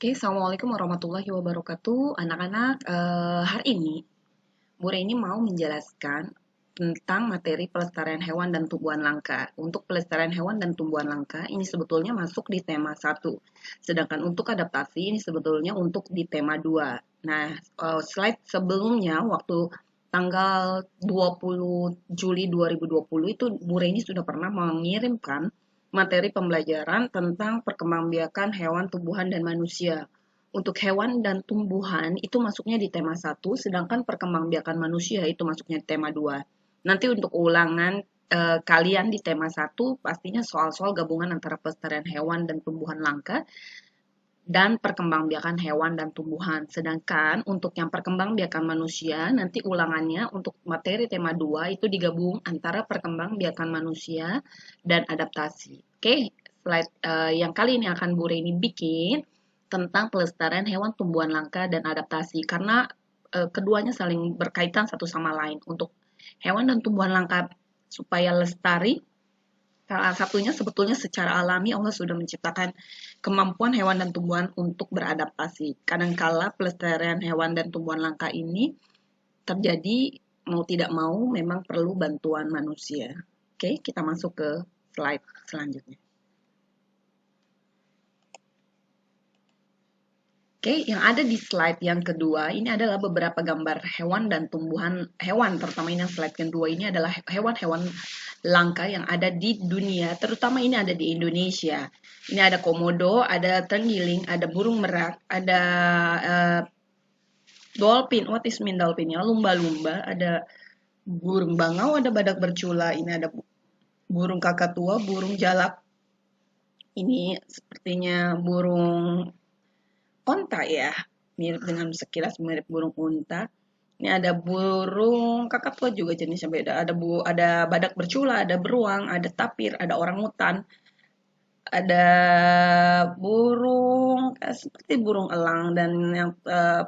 Oke, Assalamualaikum warahmatullahi wabarakatuh. Anak-anak, hari ini Bu Reni mau menjelaskan tentang materi pelestarian hewan dan tumbuhan langka. Untuk pelestarian hewan dan tumbuhan langka, ini sebetulnya masuk di tema satu. Sedangkan untuk adaptasi, ini sebetulnya untuk di tema 2. Nah, slide sebelumnya, waktu tanggal 20 Juli 2020 itu Bu Reni sudah pernah mengirimkan materi pembelajaran tentang perkembangbiakan hewan, tumbuhan, dan manusia. Untuk hewan dan tumbuhan itu masuknya di tema satu, sedangkan perkembangbiakan manusia itu masuknya di tema 2. Nanti untuk ulangan kalian di tema satu pastinya soal-soal gabungan antara pelestarian hewan dan tumbuhan langka dan perkembangbiakan hewan dan tumbuhan. Sedangkan untuk yang perkembangbiakan manusia, nanti ulangannya untuk materi tema 2 itu digabung antara perkembangbiakan manusia dan adaptasi. Oke, slide yang kali ini akan Bu Reni bikin tentang pelestarian hewan, tumbuhan langka, dan adaptasi. Karena keduanya saling berkaitan satu sama lain. Untuk hewan dan tumbuhan langka supaya lestari, salah satunya sebetulnya secara alami Allah sudah menciptakan kemampuan hewan dan tumbuhan untuk beradaptasi. Kadangkala pelestarian hewan dan tumbuhan langka ini terjadi mau tidak mau memang perlu bantuan manusia. Oke, kita masuk ke slide selanjutnya. Oke, yang ada di slide yang kedua ini adalah beberapa gambar hewan dan tumbuhan hewan, terutama ini yang slide kedua ini adalah hewan-hewan langka yang ada di dunia, terutama ini ada di Indonesia. Ini ada komodo, ada terenggiling, ada burung merak, ada dolphin, what is mean dolphin ya, lumba-lumba, ada burung bangau, ada badak bercula, ini ada burung kakatua, burung jalak, ini sepertinya burung onta ya, mirip dengan sekilas mirip burung unta. Ini ada burung kakatua juga jenisnya beda. Ada badak bercula, ada beruang, ada tapir, ada orangutan, ada burung seperti burung elang dan yang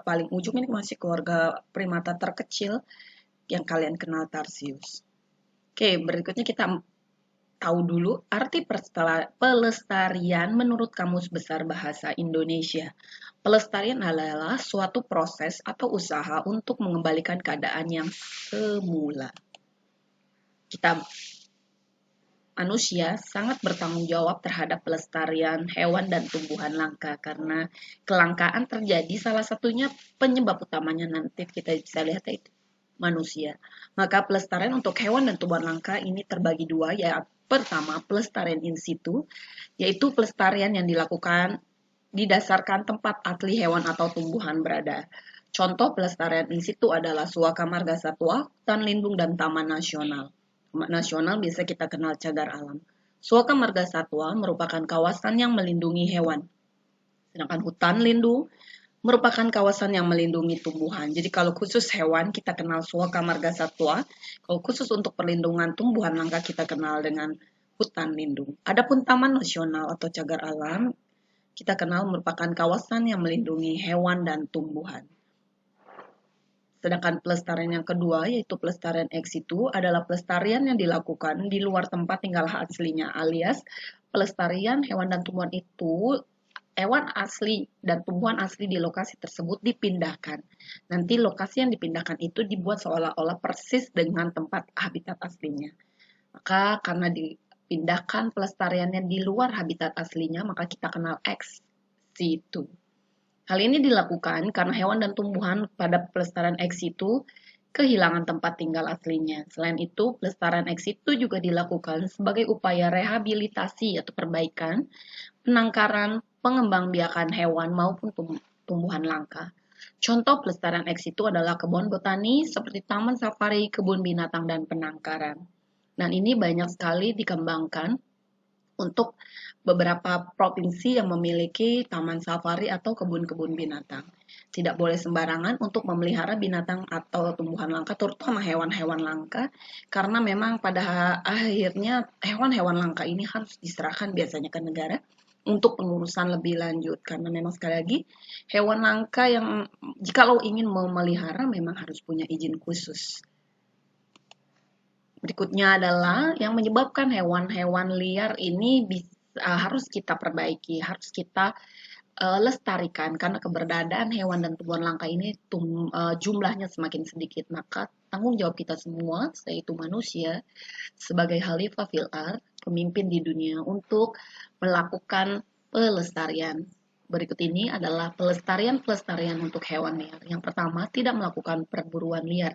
paling ujung ini masih keluarga primata terkecil yang kalian kenal Tarsius. Oke, berikutnya kita tahu dulu arti pelestarian menurut Kamus Besar Bahasa Indonesia. Pelestarian adalah suatu proses atau usaha untuk mengembalikan keadaan yang semula. Kita manusia sangat bertanggung jawab terhadap pelestarian hewan dan tumbuhan langka karena kelangkaan terjadi salah satunya penyebab utamanya nanti kita bisa lihat itu manusia. Maka pelestarian untuk hewan dan tumbuhan langka ini terbagi dua, yaitu pertama pelestarian in situ, yaitu pelestarian yang dilakukan didasarkan tempat asli hewan atau tumbuhan berada. Contoh pelestarian in situ adalah Suaka Marga Satwa, hutan lindung, dan taman nasional. Taman nasional bisa kita kenal cagar alam. Suaka Marga Satwa merupakan kawasan yang melindungi hewan. Sedangkan hutan lindung merupakan kawasan yang melindungi tumbuhan. Jadi kalau khusus hewan kita kenal Suaka Marga Satwa, kalau khusus untuk perlindungan tumbuhan langka kita kenal dengan hutan lindung. Adapun taman nasional atau cagar alam kita kenal merupakan kawasan yang melindungi hewan dan tumbuhan. Sedangkan pelestarian yang kedua, yaitu pelestarian ex situ, adalah pelestarian yang dilakukan di luar tempat tinggal aslinya, alias pelestarian hewan dan tumbuhan itu, hewan asli dan tumbuhan asli di lokasi tersebut dipindahkan. Nanti lokasi yang dipindahkan itu dibuat seolah-olah persis dengan tempat habitat aslinya. Maka karena dipindahkan pelestariannya di luar habitat aslinya, maka kita kenal ex situ. Hal ini dilakukan karena hewan dan tumbuhan pada pelestarian ex situ kehilangan tempat tinggal aslinya. Selain itu, pelestarian ex situ juga dilakukan sebagai upaya rehabilitasi atau perbaikan, penangkaran, pengembangbiakan hewan maupun tumbuhan langka. Contoh pelestarian ex situ adalah kebun botani seperti taman safari, kebun binatang, dan penangkaran. Dan ini banyak sekali dikembangkan untuk beberapa provinsi yang memiliki taman safari atau kebun-kebun binatang. Tidak boleh sembarangan untuk memelihara binatang atau tumbuhan langka, terutama hewan-hewan langka, karena memang pada akhirnya hewan-hewan langka ini harus diserahkan biasanya ke negara untuk pengurusan lebih lanjut. Karena memang sekali lagi, hewan langka yang jikalau ingin memelihara memang harus punya izin khusus. Berikutnya adalah yang menyebabkan hewan-hewan liar ini harus kita perbaiki, harus kita lestarikan karena keberadaan hewan dan tumbuhan langka ini jumlahnya semakin sedikit. Maka tanggung jawab kita semua, yaitu manusia, sebagai khalifah fil ard, pemimpin di dunia untuk melakukan pelestarian. Berikut ini adalah pelestarian untuk hewan liar. Yang pertama, tidak melakukan perburuan liar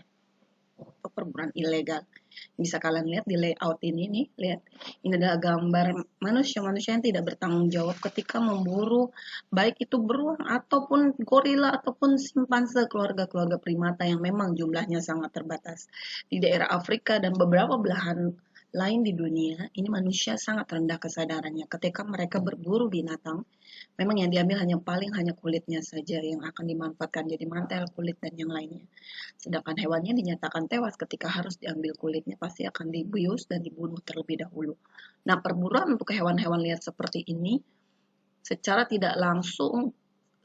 atau perburuan ilegal. Bisa kalian lihat di layout ini nih, lihat. Ini adalah gambar manusia-manusia yang tidak bertanggung jawab ketika memburu baik itu beruang ataupun gorila ataupun simpanse, keluarga-keluarga primata yang memang jumlahnya sangat terbatas. Di daerah Afrika dan beberapa belahan lain di dunia, ini manusia sangat rendah kesadarannya. Ketika mereka berburu binatang, memang yang diambil hanya kulitnya saja yang akan dimanfaatkan jadi mantel, kulit, dan yang lainnya. Sedangkan hewannya dinyatakan tewas ketika harus diambil kulitnya, pasti akan dibius dan dibunuh terlebih dahulu. Nah, perburuan untuk hewan-hewan liar seperti ini secara tidak langsung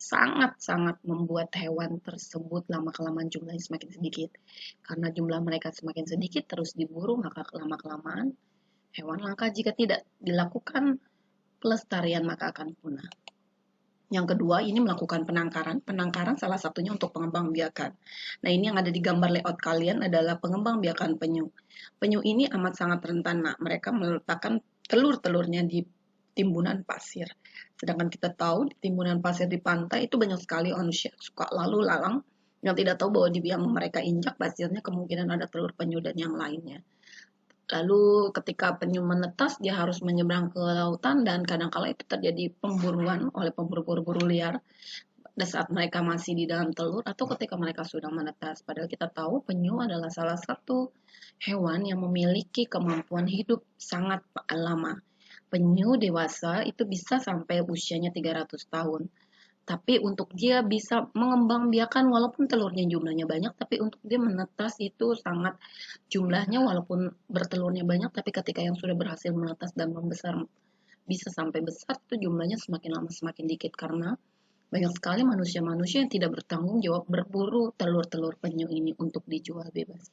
sangat-sangat membuat hewan tersebut lama-kelamaan jumlahnya semakin sedikit. Karena jumlah mereka semakin sedikit terus diburu, maka lama-kelamaan hewan langka jika tidak dilakukan pelestarian maka akan punah. Yang kedua, ini melakukan penangkaran. Penangkaran salah satunya untuk pengembangbiakan. Nah, ini yang ada di gambar layout kalian adalah pengembangbiakan penyu. Penyu ini amat sangat rentan. Nah, mereka meletakkan telur-telurnya di timbunan pasir. Sedangkan kita tahu di timbunan pasir di pantai itu banyak sekali manusia suka lalu lalang yang tidak tahu bahwa di yang mereka injak pasirnya kemungkinan ada telur penyu dan yang lainnya. Lalu ketika penyu menetas, dia harus menyeberang ke lautan dan kadang-kala itu terjadi pemburuan oleh pemburu-buru liar pada saat mereka masih di dalam telur atau ketika mereka sudah menetas. Padahal kita tahu penyu adalah salah satu hewan yang memiliki kemampuan hidup sangat lama. Penyu dewasa itu bisa sampai usianya 300 tahun. Tapi untuk dia bisa mengembangbiakan walaupun telurnya jumlahnya banyak, tapi untuk dia menetas itu sangat jumlahnya walaupun bertelurnya banyak, tapi ketika yang sudah berhasil menetas dan membesar bisa sampai besar itu jumlahnya semakin lama semakin dikit karena banyak sekali manusia-manusia yang tidak bertanggung jawab berburu telur-telur penyu ini untuk dijual bebas.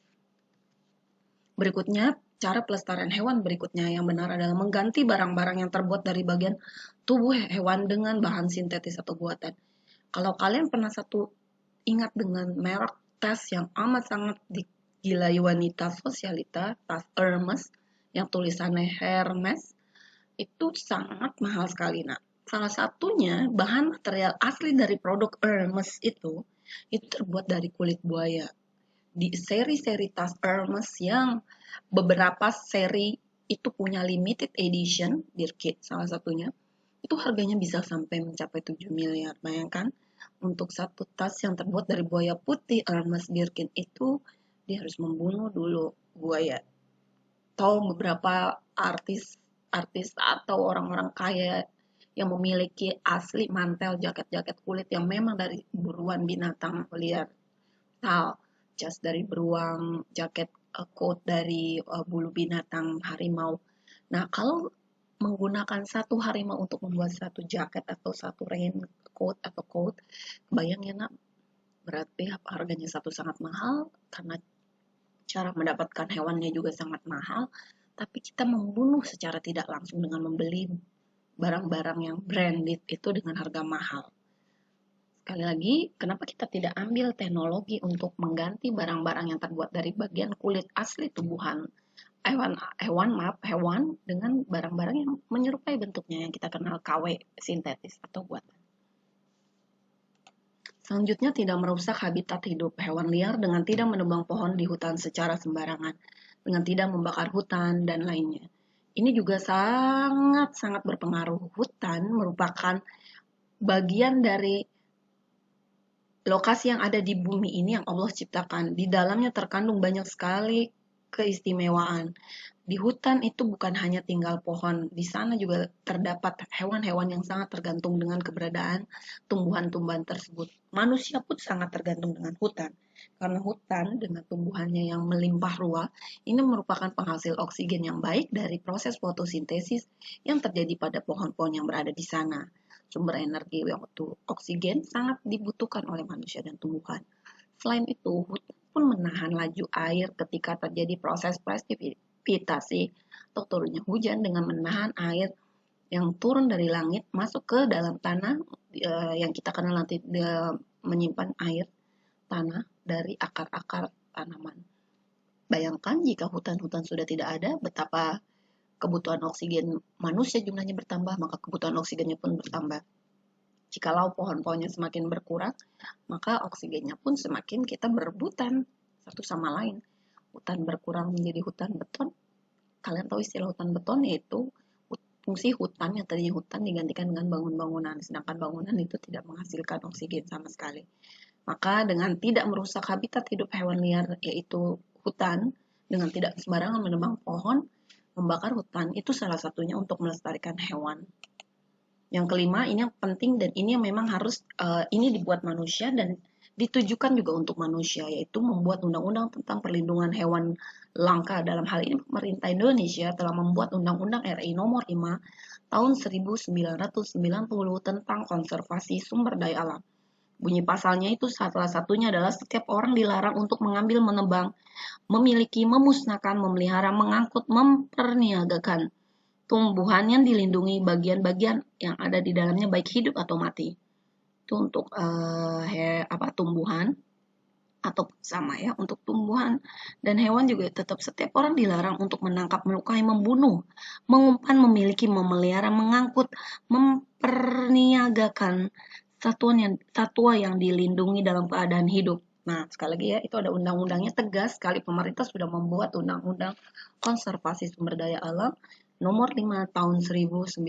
Berikutnya, cara pelestarian hewan berikutnya yang benar adalah mengganti barang-barang yang terbuat dari bagian tubuh hewan dengan bahan sintetis atau buatan. Kalau kalian pernah ingat dengan merek tas yang amat sangat digilai wanita sosialita, tas Hermes, yang tulisannya Hermes, itu sangat mahal sekali. Nah, salah satunya bahan material asli dari produk Hermes itu terbuat dari kulit buaya. Di seri-seri tas Hermes yang beberapa seri itu punya limited edition, Birkit salah satunya, itu harganya bisa sampai mencapai 7 miliar. Bayangkan, untuk satu tas yang terbuat dari buaya putih Hermes Birkin itu, dia harus membunuh dulu buaya. Atau beberapa artis atau orang-orang kaya yang memiliki asli mantel jaket-jaket kulit yang memang dari buruan binatang liar. Jas dari beruang, jaket coat dari bulu binatang harimau. Nah, kalau menggunakan satu harimau untuk membuat satu jaket atau satu raincoat atau coat, bayang ya nak, berarti harganya satu sangat mahal karena cara mendapatkan hewannya juga sangat mahal, tapi kita membunuh secara tidak langsung dengan membeli barang-barang yang branded itu dengan harga mahal. Sekali lagi, kenapa kita tidak ambil teknologi untuk mengganti barang-barang yang terbuat dari bagian kulit asli tumbuhan hewan dengan barang-barang yang menyerupai bentuknya yang kita kenal KW sintetis atau buatan. Selanjutnya, tidak merusak habitat hidup hewan liar dengan tidak menebang pohon di hutan secara sembarangan, dengan tidak membakar hutan dan lainnya. Ini juga sangat-sangat berpengaruh. Hutan merupakan bagian dari lokasi yang ada di bumi ini yang Allah ciptakan. Di dalamnya terkandung banyak sekali keistimewaan. Di hutan itu bukan hanya tinggal pohon, di sana juga terdapat hewan-hewan yang sangat tergantung dengan keberadaan tumbuhan-tumbuhan tersebut. Manusia pun sangat tergantung dengan hutan, karena hutan dengan tumbuhannya yang melimpah ruah, ini merupakan penghasil oksigen yang baik dari proses fotosintesis yang terjadi pada pohon-pohon yang berada di sana. Sumber energi waktu oksigen sangat dibutuhkan oleh manusia dan tumbuhan. Selain itu, hutan pun menahan laju air ketika terjadi proses presipitasi atau turunnya hujan dengan menahan air yang turun dari langit masuk ke dalam tanah, yang kita kenal nanti menyimpan air tanah dari akar-akar tanaman. Bayangkan jika hutan-hutan sudah tidak ada, betapa kebutuhan oksigen manusia jumlahnya bertambah, maka kebutuhan oksigennya pun bertambah. Jikalau pohon-pohonnya semakin berkurang, maka oksigennya pun semakin kita berebutan satu sama lain. Hutan berkurang menjadi hutan beton. Kalian tahu istilah hutan beton, yaitu fungsi hutan yang tadinya hutan digantikan dengan bangunan-bangunan, sedangkan bangunan itu tidak menghasilkan oksigen sama sekali. Maka dengan tidak merusak habitat hidup hewan liar, yaitu hutan, dengan tidak sembarangan menebang pohon, membakar hutan, itu salah satunya untuk melestarikan hewan. Yang kelima, ini yang penting dan ini yang memang harus ini dibuat manusia dan ditujukan juga untuk manusia, yaitu membuat undang-undang tentang perlindungan hewan langka. Dalam hal ini pemerintah Indonesia telah membuat Undang-Undang RI Nomor 5 Tahun 1990 tentang konservasi sumber daya alam. Bunyi pasalnya itu salah satunya adalah setiap orang dilarang untuk mengambil, menebang, memiliki, memusnahkan, memelihara, mengangkut, memperniagakan tumbuhan yang dilindungi bagian-bagian yang ada di dalamnya baik hidup atau mati. Itu untuk tumbuhan atau sama ya, untuk tumbuhan dan hewan juga tetap setiap orang dilarang untuk menangkap, melukai, membunuh, mengumpan, memiliki, memelihara, mengangkut, memperniagakan satwa yang dilindungi dalam keadaan hidup. Nah, sekali lagi ya, itu ada undang-undangnya tegas sekali. Pemerintah sudah membuat undang-undang konservasi sumber daya alam Nomor 5 Tahun 1990.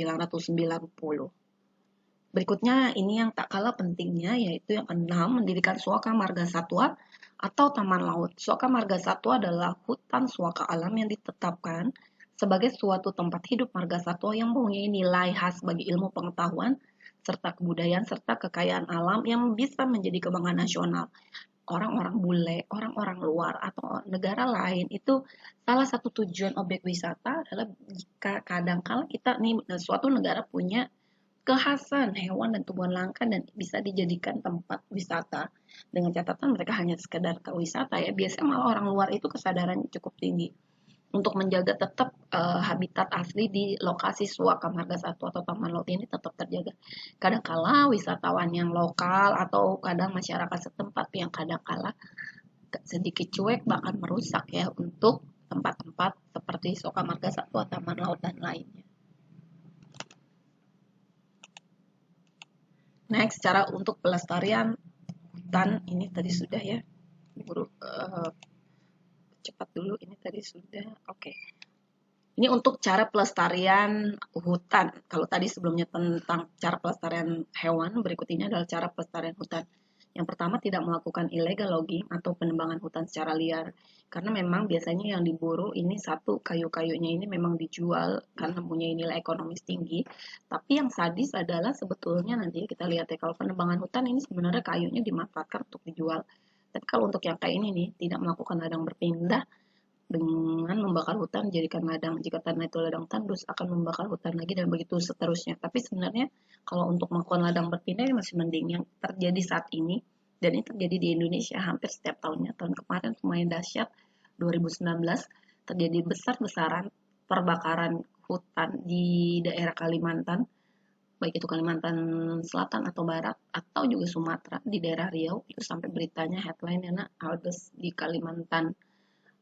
Berikutnya ini yang tak kalah pentingnya, yaitu yang keenam, mendirikan Suaka Marga Satwa atau Taman Laut. Suaka Marga Satwa adalah hutan suaka alam yang ditetapkan sebagai suatu tempat hidup marga satwa yang mempunyai nilai khas bagi ilmu pengetahuan serta kebudayaan serta kekayaan alam yang bisa menjadi kebanggaan nasional. Orang-orang bule, orang-orang luar atau negara lain itu salah satu tujuan objek wisata adalah jika kadangkala kita nih suatu negara punya kekhasan hewan dan tumbuhan langka dan bisa dijadikan tempat wisata, dengan catatan mereka hanya sekedar ke wisata ya, biasanya malah orang luar itu kesadarannya cukup tinggi untuk menjaga tetap habitat asli di lokasi Suaka Marga Satwa atau Taman Laut ini tetap terjaga. Kadangkala wisatawan yang lokal atau kadang masyarakat setempat yang kadangkala sedikit cuek bahkan merusak ya untuk tempat-tempat seperti Suaka Marga Satwa, Taman Laut dan lainnya. Next, cara untuk pelestarian hutan ini tadi sudah ya. Cepat dulu, ini tadi sudah. Oke. Ini untuk cara pelestarian hutan. Kalau tadi sebelumnya tentang cara pelestarian hewan, berikut ini adalah cara pelestarian hutan. Yang pertama, tidak melakukan illegal logging atau penebangan hutan secara liar. Karena memang biasanya yang diburu ini satu, kayu-kayunya ini memang dijual karena punya nilai ekonomis tinggi. Tapi yang sadis adalah sebetulnya nanti kita lihat ya, kalau penebangan hutan ini sebenarnya kayunya dimanfaatkan untuk dijual. Tapi kalau untuk yang kayak ini nih, tidak melakukan ladang berpindah dengan membakar hutan jadikan ladang. Jika tanah itu ladang tandus akan membakar hutan lagi dan begitu seterusnya. Tapi sebenarnya kalau untuk melakukan ladang berpindah ini masih mending. Yang terjadi saat ini dan ini terjadi di Indonesia hampir setiap tahunnya. Tahun kemarin lumayan dahsyat 2019 terjadi besar-besaran perbakaran hutan di daerah Kalimantan, baik itu Kalimantan Selatan atau Barat atau juga Sumatera di daerah Riau. Itu sampai beritanya headline ya Aldes di Kalimantan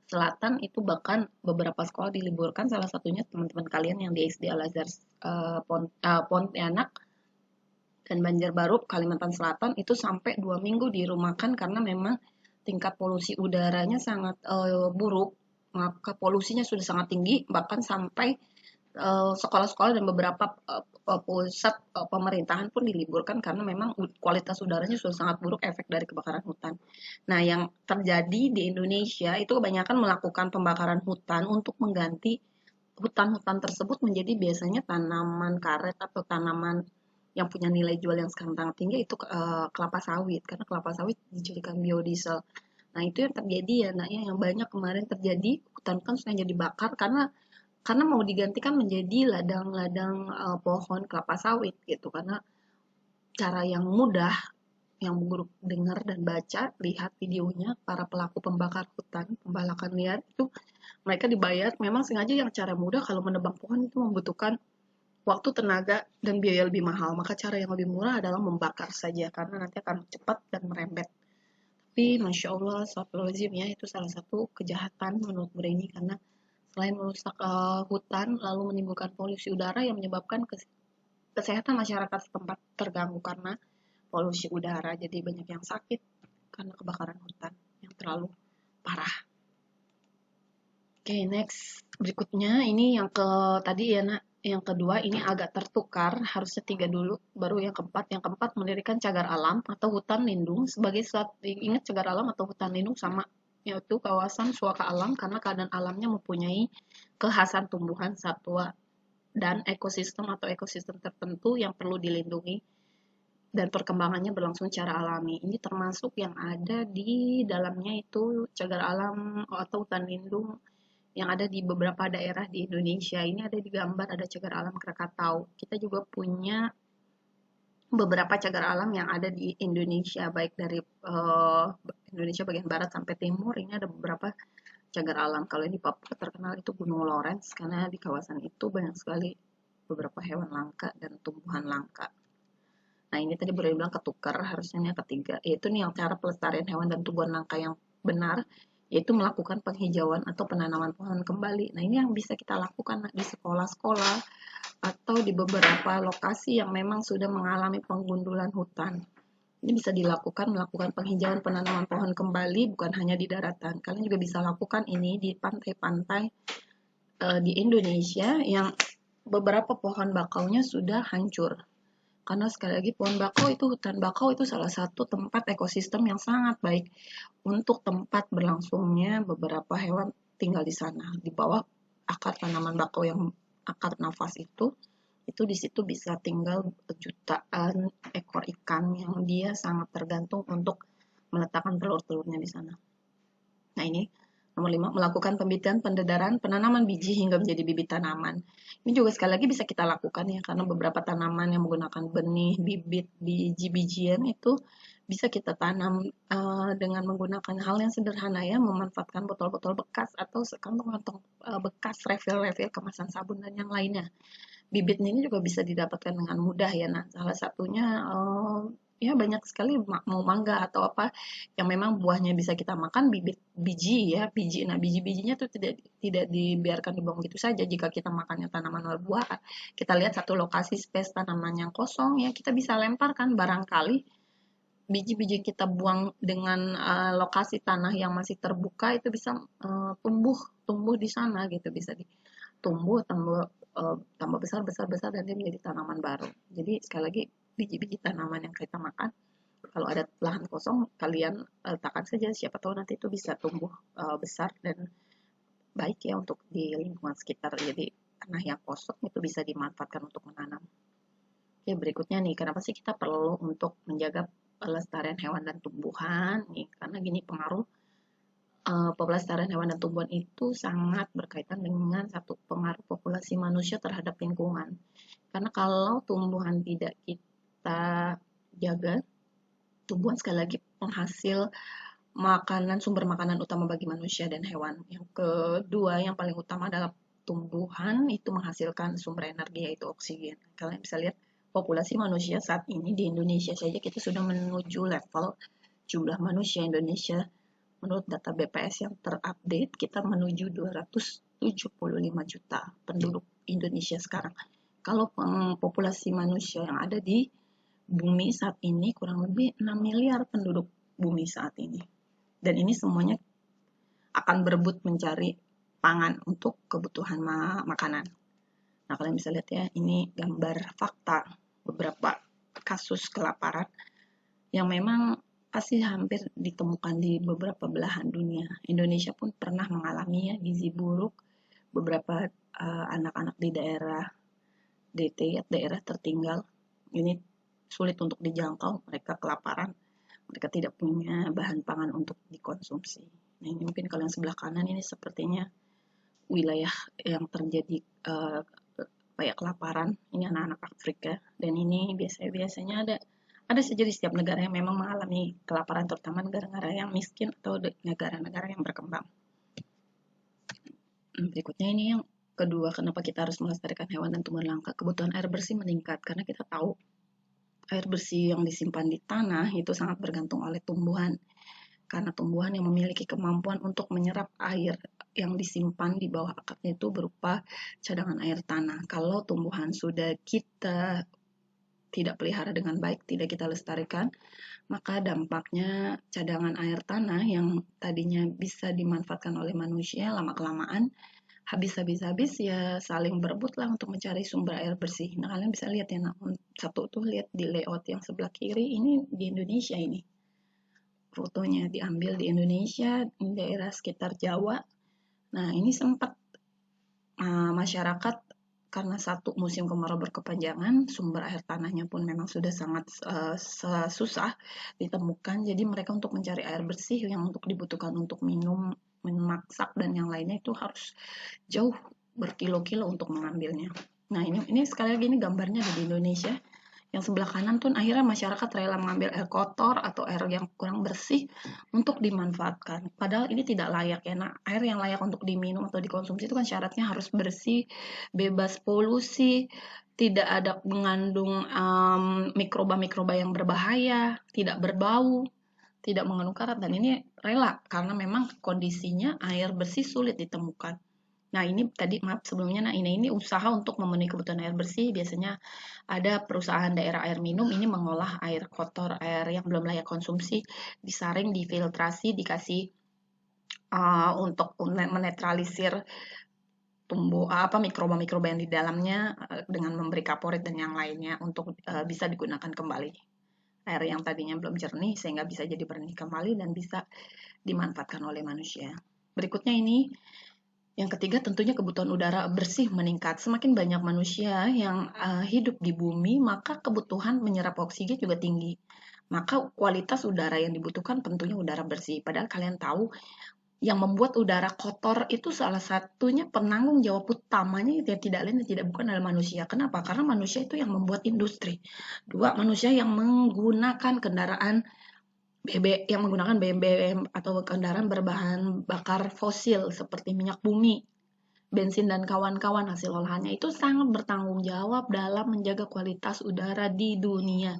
Selatan itu bahkan beberapa sekolah diliburkan, salah satunya teman-teman kalian yang di SD Al Azhar Pontianak dan Banjarbaru Kalimantan Selatan itu sampai 2 minggu dirumahkan karena memang tingkat polusi udaranya sangat buruk, maka polusinya sudah sangat tinggi bahkan sampai sekolah-sekolah dan beberapa pusat pemerintahan pun diliburkan karena memang kualitas udaranya sudah sangat buruk efek dari kebakaran hutan. Nah, yang terjadi di Indonesia itu kebanyakan melakukan pembakaran hutan untuk mengganti hutan-hutan tersebut menjadi biasanya tanaman karet atau tanaman yang punya nilai jual yang sangat tinggi, itu kelapa sawit karena kelapa sawit dijadikan biodiesel. Nah, itu yang terjadi ya, nah yang banyak kemarin terjadi hutan-hutan sudah jadi bakar karena mau digantikan menjadi ladang-ladang pohon kelapa sawit gitu, karena cara yang mudah yang guru dengar dan baca lihat videonya para pelaku pembakar hutan pembalakan liar itu mereka dibayar memang sengaja yang cara mudah. Kalau menebang pohon itu membutuhkan waktu, tenaga, dan biaya lebih mahal. Maka cara yang lebih murah adalah membakar saja, karena nanti akan cepat dan merembet. Tapi Masya Allah, astagfirullahaladzim ya, itu salah satu kejahatan menurut Brainy, karena selain merusak hutan, lalu menimbulkan polusi udara yang menyebabkan kesehatan masyarakat setempat terganggu karena polusi udara. Jadi banyak yang sakit karena kebakaran hutan yang terlalu parah. Oke, next. Berikutnya ini yang tadi ya nak, yang kedua ini agak tertukar, harusnya 3 dulu, baru yang keempat. Yang keempat, mendirikan cagar alam atau hutan lindung sebagai ingat cagar alam atau hutan lindung sama, yaitu kawasan suaka alam karena keadaan alamnya mempunyai kekhasan tumbuhan, satwa, dan ekosistem atau ekosistem tertentu yang perlu dilindungi dan perkembangannya berlangsung secara alami. Ini termasuk yang ada di dalamnya itu cagar alam atau hutan lindung yang ada di beberapa daerah di Indonesia. Ini ada di gambar, ada cagar alam Krakatau. Kita juga punya beberapa cagar alam yang ada di Indonesia, baik dari Indonesia bagian barat sampai timur. Ini ada beberapa cagar alam. Kalau di Papua terkenal itu Gunung Lawrence, karena di kawasan itu banyak sekali beberapa hewan langka dan tumbuhan langka. Nah, ini tadi baru bilang ketukar, harusnya ini yang ketiga, yaitu nih yang cara pelestarian hewan dan tumbuhan langka yang benar, yaitu melakukan penghijauan atau penanaman pohon kembali. Nah, ini yang bisa kita lakukan di sekolah-sekolah atau di beberapa lokasi yang memang sudah mengalami penggundulan hutan. Ini bisa dilakukan, melakukan penghijauan penanaman pohon kembali, bukan hanya di daratan. Kalian juga bisa lakukan ini di pantai-pantai di Indonesia yang beberapa pohon bakaunya sudah hancur. Karena sekali lagi pohon bakau itu, hutan bakau itu salah satu tempat ekosistem yang sangat baik untuk tempat berlangsungnya beberapa hewan tinggal di sana. Di bawah akar tanaman bakau yang akar nafas itu di situ bisa tinggal jutaan ekor ikan yang dia sangat tergantung untuk meletakkan telur-telurnya di sana. Nah, ini nomor 5, melakukan pembibitan, pendedaran, penanaman biji hingga menjadi bibit tanaman. Ini juga sekali lagi bisa kita lakukan ya, karena beberapa tanaman yang menggunakan benih, bibit, biji-bijian itu bisa kita tanam dengan menggunakan hal yang sederhana ya, memanfaatkan botol-botol bekas atau kantong-kantong bekas, refill-refill kemasan sabun dan yang lainnya. Bibit ini juga bisa didapatkan dengan mudah ya. Nah, salah satunya ya banyak sekali mau mangga atau apa yang memang buahnya bisa kita makan, biji ya, biji. Nah, biji-bijinya tuh tidak dibiarkan dibuang gitu saja. Jika kita makannya tanaman buah, kita lihat satu lokasi space tanaman yang kosong ya, kita bisa lemparkan, barangkali biji-biji yang kita buang dengan lokasi tanah yang masih terbuka itu bisa tumbuh di sana gitu, bisa tumbuh tambah besar besar besar dan dia menjadi tanaman baru. Jadi sekali lagi, biji-biji tanaman yang kita makan, kalau ada lahan kosong kalian letakkan saja, siapa tahu nanti itu bisa tumbuh besar dan baik ya untuk di lingkungan sekitar. Jadi tanah yang kosong itu bisa dimanfaatkan untuk menanam. Oke, berikutnya nih, kenapa sih kita perlu untuk menjaga pelestarian hewan dan tumbuhan nih? Karena gini, pengaruh pelestarian hewan dan tumbuhan itu sangat berkaitan dengan satu, pengaruh populasi manusia terhadap lingkungan. Karena kalau tumbuhan tidak kita jaga, tumbuhan sekali lagi penghasil makanan, sumber makanan utama bagi manusia dan hewan. Yang kedua, yang paling utama adalah tumbuhan itu menghasilkan sumber energi, yaitu oksigen. Kalian bisa lihat populasi manusia saat ini di Indonesia saja kita sudah menuju level jumlah manusia Indonesia. Menurut data BPS yang terupdate, kita menuju 275 juta penduduk Indonesia sekarang. Kalau populasi manusia yang ada di bumi saat ini kurang lebih 6 miliar penduduk bumi saat ini. Dan ini semuanya akan berebut mencari pangan untuk kebutuhan makanan. Nah, kalian bisa lihat ya, ini gambar fakta beberapa kasus kelaparan yang memang pasti hampir ditemukan di beberapa belahan dunia. Indonesia pun pernah mengalami ya, gizi buruk. Beberapa anak-anak di daerah DT, daerah tertinggal, ini sulit untuk dijangkau, mereka kelaparan, mereka tidak punya bahan pangan untuk dikonsumsi. Nah, ini mungkin kalau yang sebelah kanan ini sepertinya wilayah yang terjadi kayak kelaparan, ini anak-anak Afrika, dan ini biasanya ada saja di setiap negara yang memang mengalami kelaparan, terutama negara-negara yang miskin atau negara-negara yang berkembang. Berikutnya ini yang Kedua, kenapa kita harus melestarikan hewan dan tumbuhan langka? Kebutuhan air bersih meningkat karena kita tahu air bersih yang disimpan di tanah itu sangat bergantung oleh tumbuhan. Karena tumbuhan yang memiliki kemampuan untuk menyerap air yang disimpan di bawah akarnya itu berupa cadangan air tanah. Kalau tumbuhan sudah kita tidak pelihara dengan baik, tidak kita lestarikan, maka dampaknya cadangan air tanah yang tadinya bisa dimanfaatkan oleh manusia lama-kelamaan habis ya saling berebut lah untuk mencari sumber air bersih. Nah, kalian bisa lihat ya, nah, satu tuh lihat di layout yang sebelah kiri ini di Indonesia ini. Fotonya diambil di Indonesia, di daerah sekitar Jawa. Nah, ini sempat masyarakat karena satu musim kemarau berkepanjangan, sumber air tanahnya pun memang sudah sangat susah ditemukan. Jadi mereka untuk mencari air bersih yang untuk dibutuhkan untuk minum, memasak dan yang lainnya itu harus jauh berkilo-kilo untuk mengambilnya. Nah, ini sekali lagi ini gambarnya ada di Indonesia. Yang sebelah kanan tuh akhirnya masyarakat rela mengambil air kotor atau air yang kurang bersih untuk dimanfaatkan. Padahal ini tidak layak ya. Nah, air yang layak untuk diminum atau dikonsumsi itu kan syaratnya harus bersih, bebas polusi, tidak ada mengandung mikroba-mikroba yang berbahaya, tidak berbau, tidak mengandung karat, dan ini rela karena memang kondisinya air bersih sulit ditemukan. Nah, ini tadi maaf sebelumnya, nah ini usaha untuk memenuhi kebutuhan air bersih. Biasanya ada perusahaan daerah air minum ini mengolah air kotor, air yang belum layak konsumsi, disaring, difiltrasi, dikasih untuk menetralisir mikroba-mikroba yang di dalamnya dengan memberi kaporit dan yang lainnya untuk bisa digunakan kembali. Air yang tadinya belum jernih sehingga bisa jadi jernih kembali dan bisa dimanfaatkan oleh manusia. Berikutnya ini yang ketiga tentunya kebutuhan udara bersih meningkat. Semakin banyak manusia yang hidup di bumi, maka kebutuhan menyerap oksigen juga tinggi. Maka kualitas udara yang dibutuhkan tentunya udara bersih. Padahal kalian tahu yang membuat udara kotor itu salah satunya penanggung jawab utamanya itu tidak lain dan tidak bukan adalah manusia. Kenapa? Karena manusia itu yang membuat industri. Dua, manusia yang menggunakan kendaraan yang menggunakan BBM atau kendaraan berbahan bakar fosil seperti minyak bumi, bensin dan kawan-kawan hasil olahannya itu sangat bertanggung jawab dalam menjaga kualitas udara di dunia.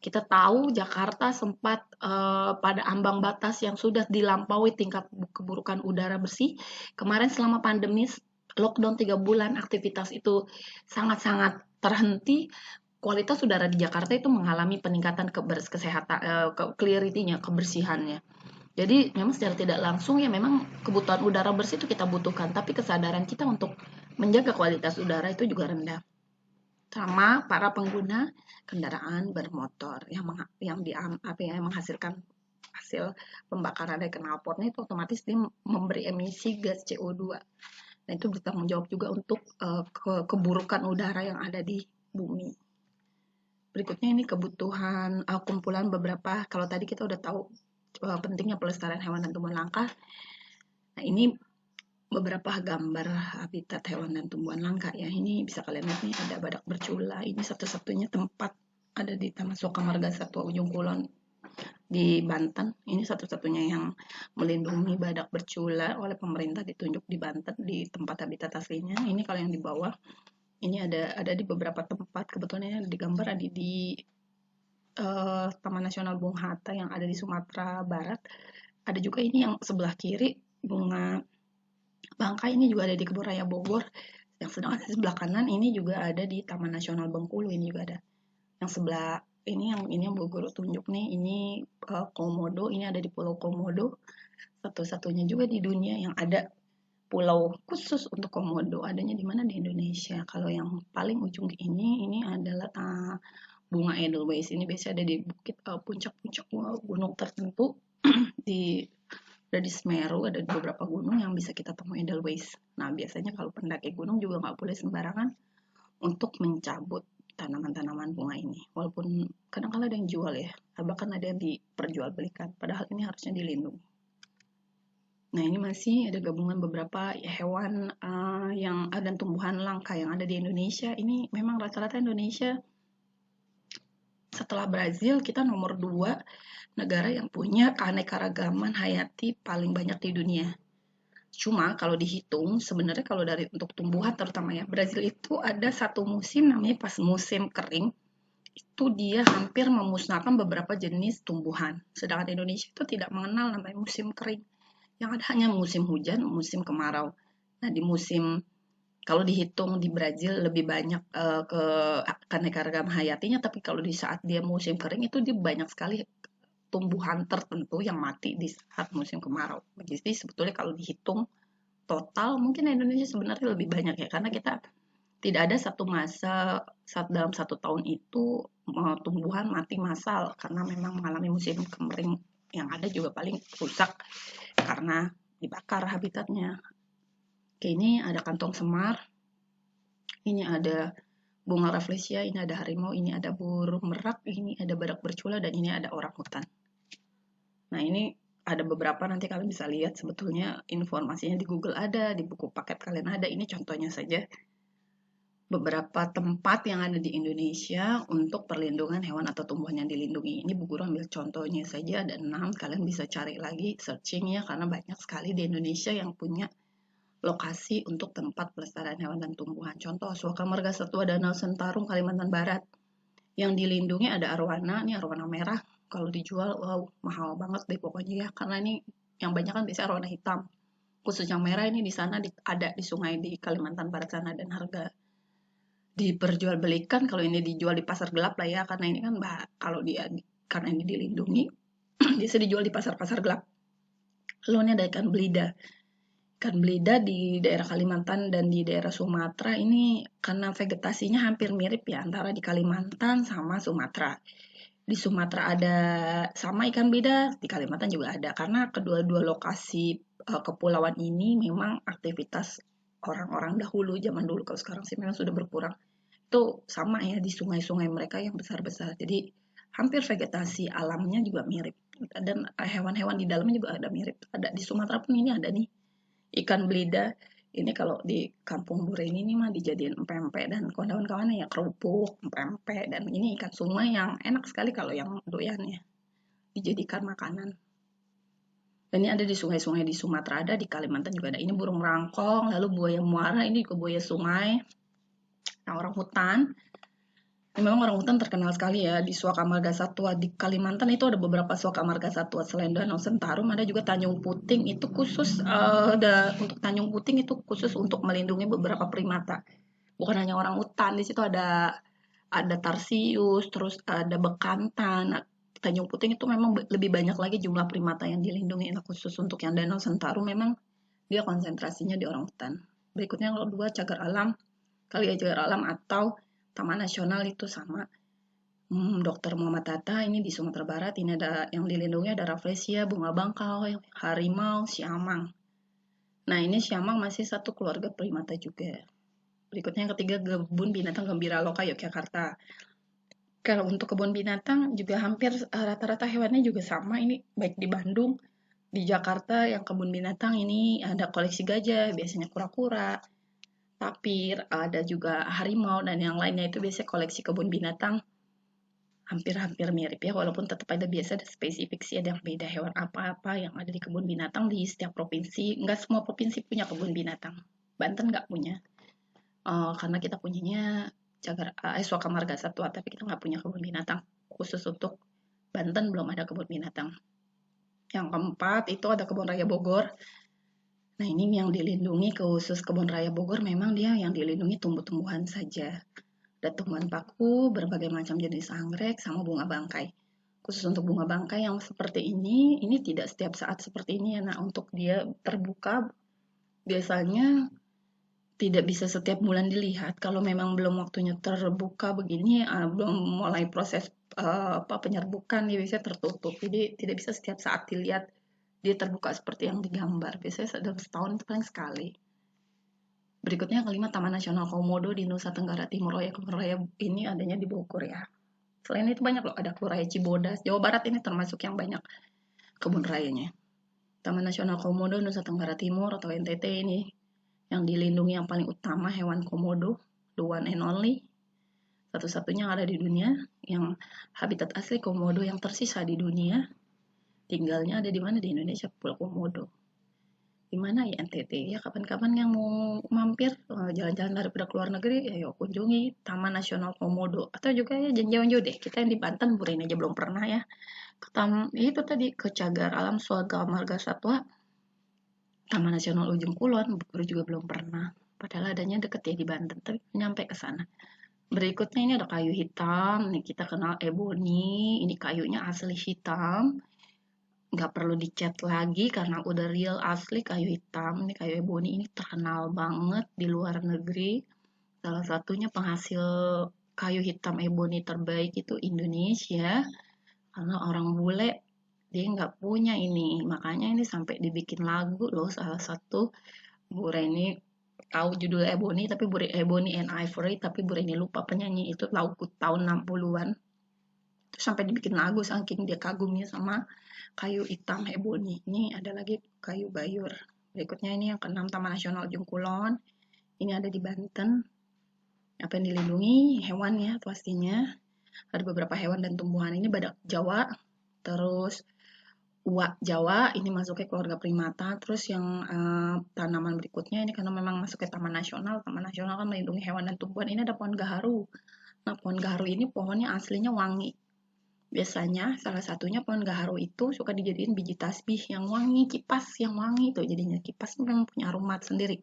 Kita tahu Jakarta sempat pada ambang batas yang sudah dilampaui tingkat keburukan udara bersih. Kemarin selama pandemi lockdown 3 bulan aktivitas itu sangat-sangat terhenti. Kualitas udara di Jakarta itu mengalami peningkatan kesehatan, clarity-nya, kebersihannya. Jadi memang secara tidak langsung ya memang kebutuhan udara bersih itu kita butuhkan, tapi kesadaran kita untuk menjaga kualitas udara itu juga rendah. Sama para pengguna kendaraan bermotor yang menghasilkan hasil pembakaran dari knalpotnya itu otomatis dia memberi emisi gas CO2. Nah, itu bertanggung jawab juga untuk keburukan udara yang ada di bumi. Berikutnya ini kebutuhan kumpulan beberapa, kalau tadi kita udah tahu pentingnya pelestarian hewan dan tumbuhan langka. Nah, ini beberapa gambar habitat hewan dan tumbuhan langka ya. Ini bisa kalian lihat nih, ada badak bercula. Ini satu-satunya tempat ada di Taman Suaka Marga Satwa Ujung Kulon di Banten. Ini satu-satunya yang melindungi badak bercula oleh pemerintah ditunjuk di Banten di tempat habitat aslinya. Ini kalau yang di bawah ini ada di beberapa tempat, kebetulan ini ada di gambar ada di Taman Nasional Bung Hatta yang ada di Sumatera Barat. Ada juga ini yang sebelah kiri bunga bangkai, ini juga ada di Kebun Raya Bogor. Yang sedangkan di sebelah kanan ini juga ada di Taman Nasional Bengkulu, ini juga ada. Yang sebelah ini yang Bogor tunjuk nih, ini Komodo, ini ada di Pulau Komodo. Satu-satunya juga di dunia yang ada pulau khusus untuk komodo. Adanya di mana? Di Indonesia. Kalau yang paling ujung ini adalah bunga Edelweiss. Ini biasanya ada di bukit puncak-puncak gunung tertentu di ada di Semeru, ada di beberapa gunung yang bisa kita temui Edelweiss. Nah, biasanya kalau pendaki gunung juga nggak boleh sembarangan untuk mencabut tanaman-tanaman bunga ini. Walaupun kadang-kadang ada yang jual ya, bahkan ada yang diperjualbelikan. Padahal ini harusnya dilindungi. Nah, ini masih ada gabungan beberapa hewan yang dan tumbuhan langka yang ada di Indonesia. Ini memang rata-rata Indonesia setelah Brazil kita nomor 2 negara yang punya keanekaragaman hayati paling banyak di dunia. Cuma kalau dihitung, sebenarnya kalau dari untuk tumbuhan terutama ya, Brazil itu ada satu musim namanya pas musim kering, itu dia hampir memusnahkan beberapa jenis tumbuhan. Sedangkan Indonesia itu tidak mengenal namanya musim kering. Yang ada hanya musim hujan, musim kemarau. Nah, di musim kalau dihitung di Brazil lebih banyak ke keanekaragaman hayatinya, tapi kalau di saat dia musim kering itu dia banyak sekali tumbuhan tertentu yang mati di saat musim kemarau. Jadi sebetulnya kalau dihitung total mungkin Indonesia sebenarnya lebih banyak ya karena kita tidak ada satu masa dalam satu tahun itu tumbuhan mati massal karena memang mengalami musim kering yang ada juga paling rusak karena dibakar habitatnya. Oke, ini ada kantong semar, ini ada bunga rafflesia, ini ada harimau, ini ada burung merak, ini ada badak bercula, dan ini ada orang hutan. Nah, ini ada beberapa nanti kalian bisa lihat sebetulnya informasinya di Google ada, di buku paket kalian ada. Ini contohnya saja beberapa tempat yang ada di Indonesia untuk perlindungan hewan atau tumbuhan yang dilindungi. Ini Bu Guru ambil contohnya saja, ada 6, kalian bisa cari lagi searching ya, karena banyak sekali di Indonesia yang punya lokasi untuk tempat pelestarian hewan dan tumbuhan. Contoh, Suaka Marga Satwa Danau Sentarum, Kalimantan Barat. Yang dilindungi ada arwana, ini arwana merah. Kalau dijual, wow, mahal banget deh pokoknya ya, karena ini yang banyak kan biasanya arwana hitam. Khusus yang merah ini di sana ada di sungai di Kalimantan Barat sana, dan harga diperjualbelikan kalau ini dijual di pasar gelap lah ya, karena ini kan kalau dia karena ini dilindungi bisa dijual di pasar-pasar gelap. Lalu ini ada ikan belida. Ikan belida di daerah Kalimantan dan di daerah Sumatera ini karena vegetasinya hampir mirip ya antara di Kalimantan sama Sumatera. Di Sumatera ada sama ikan belida, di Kalimantan juga ada karena kedua-dua lokasi kepulauan ini memang aktivitas orang-orang dahulu zaman dulu, kalau sekarang sih memang sudah berkurang. Itu sama ya di sungai-sungai mereka yang besar-besar. Jadi hampir vegetasi alamnya juga mirip dan hewan-hewan di dalamnya juga ada mirip. Ada di Sumatera pun ini ada nih ikan belida. Ini kalau di kampung Buren ini mah dijadiin pempek dan kawan-kawannya ya kerupuk, pempek, dan ini ikan sungai yang enak sekali kalau yang doyan ya dijadikan makanan. Dan ini ada di sungai-sungai di Sumatera ada, di Kalimantan juga ada. Ini burung rangkong, lalu buaya muara, ini juga buaya sungai. Nah, orang hutan memang orang hutan terkenal sekali ya di Suaka Marga Satwa di Kalimantan itu ada beberapa Suaka Marga Satwa selain Danau Sentarum ada juga Tanjung Puting itu khusus untuk Tanjung Puting itu khusus untuk melindungi beberapa primata, bukan hanya orang hutan. Di situ ada tarsius, terus ada bekantan. Nah, Tanjung Puting itu memang lebih banyak lagi jumlah primata yang dilindungi. Nah, khusus untuk yang Danau Sentarum memang dia konsentrasinya di orang hutan. Berikutnya yang kedua cagar alam, kali ya cagar alam atau Taman Nasional itu sama. Dr. Muhammad Hatta ini di Sumatera Barat, ini ada yang dilindungi ada rafflesia, bunga bangkau, harimau, siamang. Nah, ini siamang masih satu keluarga primata juga. Berikutnya yang ketiga kebun binatang Gembira Loka Yogyakarta. Kalau untuk kebun binatang juga hampir rata-rata hewannya juga sama. Ini baik di Bandung, di Jakarta yang kebun binatang ini ada koleksi gajah, biasanya kura-kura, tapir, ada juga harimau dan yang lainnya itu biasanya koleksi kebun binatang hampir-hampir mirip ya, walaupun tetap ada biasa ada spesifik sih, ada yang beda hewan apa-apa yang ada di kebun binatang di setiap provinsi. Nggak semua provinsi punya kebun binatang. Banten nggak punya, karena kita punyanya Suaka Marga Satwa, tapi kita nggak punya kebun binatang khusus untuk Banten, belum ada kebun binatang. Yang keempat itu ada kebun raya Bogor. Nah, ini yang dilindungi khusus kebun raya Bogor memang dia yang dilindungi tumbuh-tumbuhan saja. Ada tumbuhan paku, berbagai macam jenis anggrek, sama bunga bangkai. Khusus untuk bunga bangkai yang seperti ini tidak setiap saat seperti ini ya. Nah, untuk dia terbuka biasanya tidak bisa setiap bulan dilihat. Kalau memang belum waktunya terbuka begini, belum mulai proses penyerbukan, dia bisa tertutup. Jadi tidak bisa setiap saat dilihat dia terbuka seperti yang digambar. Biasanya dalam setahun itu paling sekali. Berikutnya kelima Taman Nasional Komodo di Nusa Tenggara Timur. Oh ya, kebun raya ini adanya di Bogor ya. Selain itu banyak loh, ada kebun raya Cibodas. Jawa Barat ini termasuk yang banyak kebun rayanya. Taman Nasional Komodo Nusa Tenggara Timur atau NTT ini yang dilindungi yang paling utama hewan komodo, the one and only. Satu-satunya yang ada di dunia, yang habitat asli komodo yang tersisa di dunia. Tinggalnya ada di mana? Di Indonesia, Pulau Komodo. Gimana ya NTT? Ya kapan-kapan yang mau mampir jalan-jalan daripada keluar negeri, ya yuk kunjungi Taman Nasional Komodo. Atau juga ya jangan jauh deh, kita yang di Banten, Burin aja belum pernah ya. Itu tadi ke Cagar Alam Swaga Marga Satwa, Taman Nasional Ujung Kulon, Bogor juga belum pernah. Padahal adanya deket ya di Banten, tapi nyampe ke sana. Berikutnya ini ada kayu hitam, nih kita kenal ebony, ini kayunya asli hitam, nggak perlu dicat lagi karena udah real asli kayu hitam. Ini kayu ebony ini terkenal banget di luar negeri. Salah satunya penghasil kayu hitam ebony terbaik itu Indonesia. Karena orang bule dia nggak punya ini. Makanya ini sampai dibikin lagu loh salah satu. Bu Reni tahu judul Ebony tapi Ebony and Ivory tapi Bu Reni lupa penyanyi itu lagu tahun 60-an. Terus sampai dibikin lagu saking dia kagumnya sama kayu hitam ebony. Ini ada lagi kayu bayur. Berikutnya ini yang keenam Taman Nasional Ujung Kulon. Ini ada di Banten. Apa yang dilindungi? Hewan ya pastinya. Ada beberapa hewan dan tumbuhan. Ini badak Jawa. Terus uak Jawa. Ini masuknya keluarga primata. Terus yang tanaman berikutnya ini karena memang masuknya Taman Nasional. Taman Nasional kan melindungi hewan dan tumbuhan. Ini ada pohon gaharu. Nah pohon gaharu ini pohonnya aslinya wangi. Biasanya salah satunya pohon gaharu itu suka dijadiin biji tasbih yang wangi, kipas yang wangi tuh jadinya. Kipas memang punya aromat sendiri.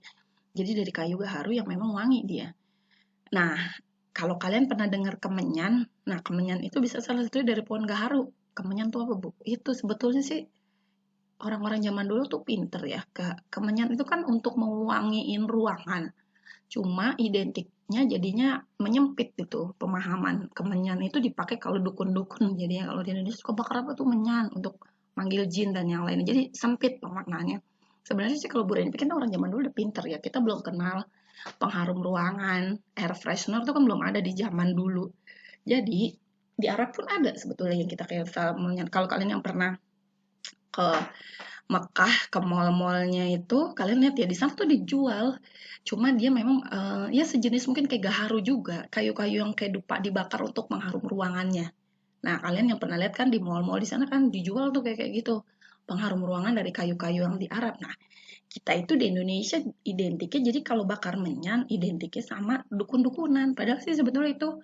Jadi dari kayu gaharu yang memang wangi dia. Nah, kalau kalian pernah dengar kemenyan, nah kemenyan itu bisa salah satunya dari pohon gaharu. Kemenyan tuh apa, Bu? Itu sebetulnya sih orang-orang zaman dulu tuh pinter ya. Kemenyan itu kan untuk mewangiin ruangan. Cuma identiknya jadinya menyempit gitu pemahaman. Kemenyan itu dipakai kalau dukun-dukun. Jadinya kalau di Indonesia suka bakar apa tuh menyan untuk manggil jin dan yang lainnya. Jadi sempit pemaknaannya. Sebenarnya sih kalau Bu Reni pikir orang zaman dulu udah pinter ya. Kita belum kenal pengharum ruangan, air freshener itu kan belum ada di zaman dulu. Jadi di Arab pun ada sebetulnya yang kita kayak kalau kalian yang pernah ke Mekah ke mall-mallnya itu kalian lihat ya di sana tuh dijual cuma dia memang ya sejenis mungkin kayak gaharu juga kayu-kayu yang kayak dupa dibakar untuk mengharum ruangannya. Nah kalian yang pernah lihat kan di mall-mall di sana kan dijual tuh kayak gitu pengharum ruangan dari kayu-kayu yang di Arab. Nah kita itu di Indonesia identiknya jadi kalau bakar menyan identiknya sama dukun-dukunan padahal sih sebetulnya itu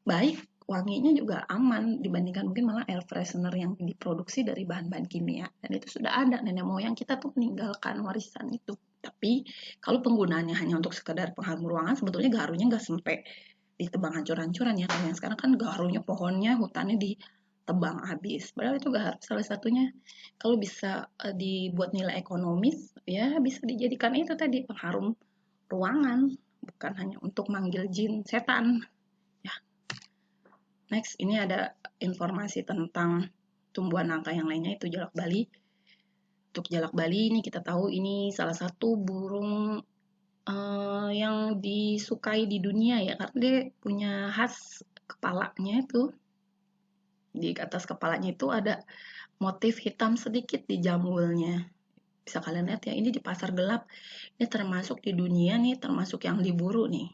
baik, wanginya juga aman dibandingkan mungkin malah air freshener yang diproduksi dari bahan-bahan kimia. Dan itu sudah ada nenek moyang kita tuh meninggalkan warisan itu. Tapi kalau penggunaannya hanya untuk sekedar pengharum ruangan, sebetulnya gaharunya nggak sampai ditebang hancur-hancuran ya. Kalau yang sekarang kan gaharunya pohonnya, hutannya ditebang habis. Padahal itu gaharu salah satunya. Kalau bisa dibuat nilai ekonomis, ya bisa dijadikan itu tadi pengharum ruangan, bukan hanya untuk manggil jin setan. Ya, next, ini ada informasi tentang tumbuhan langka yang lainnya itu jalak Bali. Untuk jalak Bali ini kita tahu ini salah satu burung yang disukai di dunia ya karena dia punya khas kepalanya itu di atas kepalanya itu ada motif hitam sedikit di jambulnya. Bisa kalian lihat ya ini di pasar gelap. Ini termasuk di dunia nih termasuk yang diburu nih.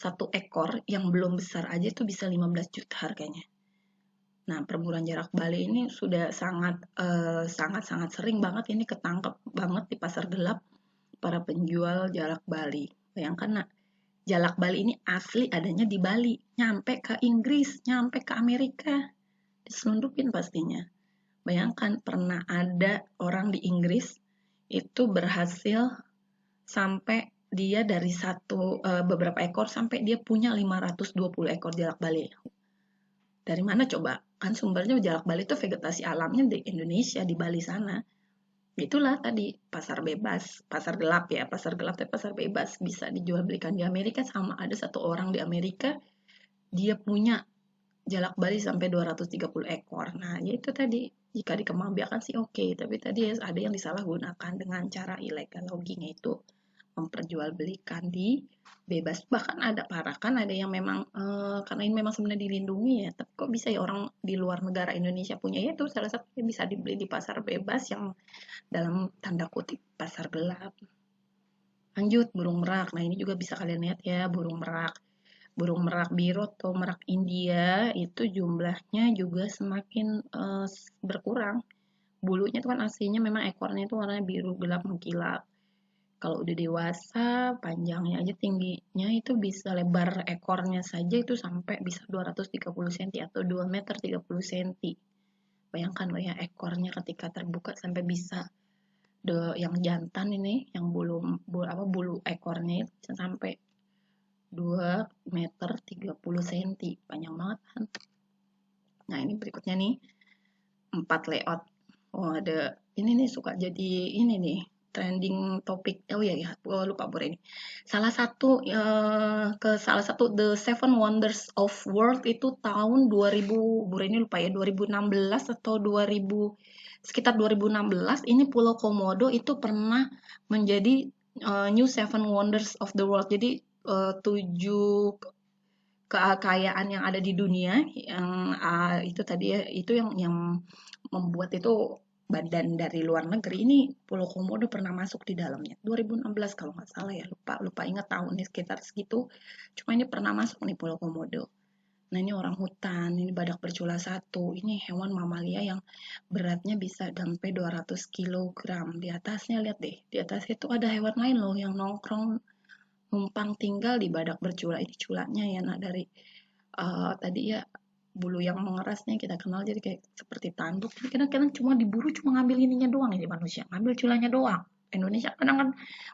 Satu ekor yang belum besar aja itu bisa 15 juta harganya. Nah, perburuan jarak Bali ini sudah sangat sering banget ini ketangkep banget di pasar gelap para penjual jalak Bali. Bayangkan, nah, jalak Bali ini asli adanya di Bali, nyampe ke Inggris, nyampe ke Amerika, diselundupin pastinya. Bayangkan pernah ada orang di Inggris itu berhasil sampai dia dari beberapa ekor sampai dia punya 520 ekor jalak Bali. Dari mana coba? Kan sumbernya jalak Bali itu vegetasi alamnya di Indonesia, di Bali sana. Itulah tadi pasar bebas, pasar gelap ya, pasar gelap tapi pasar bebas bisa dijual belikan di Amerika sama ada satu orang di Amerika dia punya jalak Bali sampai 230 ekor. Nah, ya itu tadi jika dikembangbiakan sih oke, tapi tadi ada yang disalahgunakan dengan cara ilegal logging itu memperjualbelikan di bebas bahkan ada parakan ada yang memang karena ini memang sebenarnya dilindungi ya tapi kok bisa ya orang di luar negara Indonesia punya ya itu salah satu yang bisa dibeli di pasar bebas yang dalam tanda kutip pasar gelap. Lanjut burung merak, nah ini juga bisa kalian lihat ya burung merak biru atau merak India itu jumlahnya juga semakin berkurang bulunya itu kan aslinya memang ekornya itu warnanya biru gelap mengkilap. Kalau udah dewasa, panjangnya aja tingginya itu bisa lebar ekornya saja itu sampai bisa 230 cm atau 2 meter 30 cm. Bayangkan loh ya ekornya ketika terbuka sampai bisa yang jantan ini yang bulu ekornya itu bisa sampai 2 meter 30 cm. Panjang banget kan. Nah, ini berikutnya nih 4 layout. Oh, ada ini nih suka jadi ini nih trending topik. Oh iya ya, oh, lupa Bro ini. Salah satu The Seven Wonders of World itu tahun 2000, Bro ini lupa ya, 2016 atau 2000 sekitar 2016 ini Pulau Komodo itu pernah menjadi New Seven Wonders of the World. Jadi 7 kekayaan yang ada di dunia yang itu tadi ya itu yang membuat itu badan dari luar negeri ini Pulau Komodo pernah masuk di dalamnya 2016 kalau nggak salah ya lupa lupa ingat tahunnya sekitar segitu cuma ini pernah masuk nih Pulau Komodo. Nah ini orang hutan, ini badak bercula satu, ini hewan mamalia yang beratnya bisa sampai 200 kilogram. Di atasnya lihat deh, di atasnya itu ada hewan lain loh yang nongkrong numpang tinggal di badak bercula. Ini culanya ya nah dari tadi ya bulu yang mengerasnya kita kenal jadi kayak seperti tanduk. Jadi kadang-kadang cuma diburu cuma ngambil ininya doang ini manusia, ngambil culanya doang. Indonesia kadang kan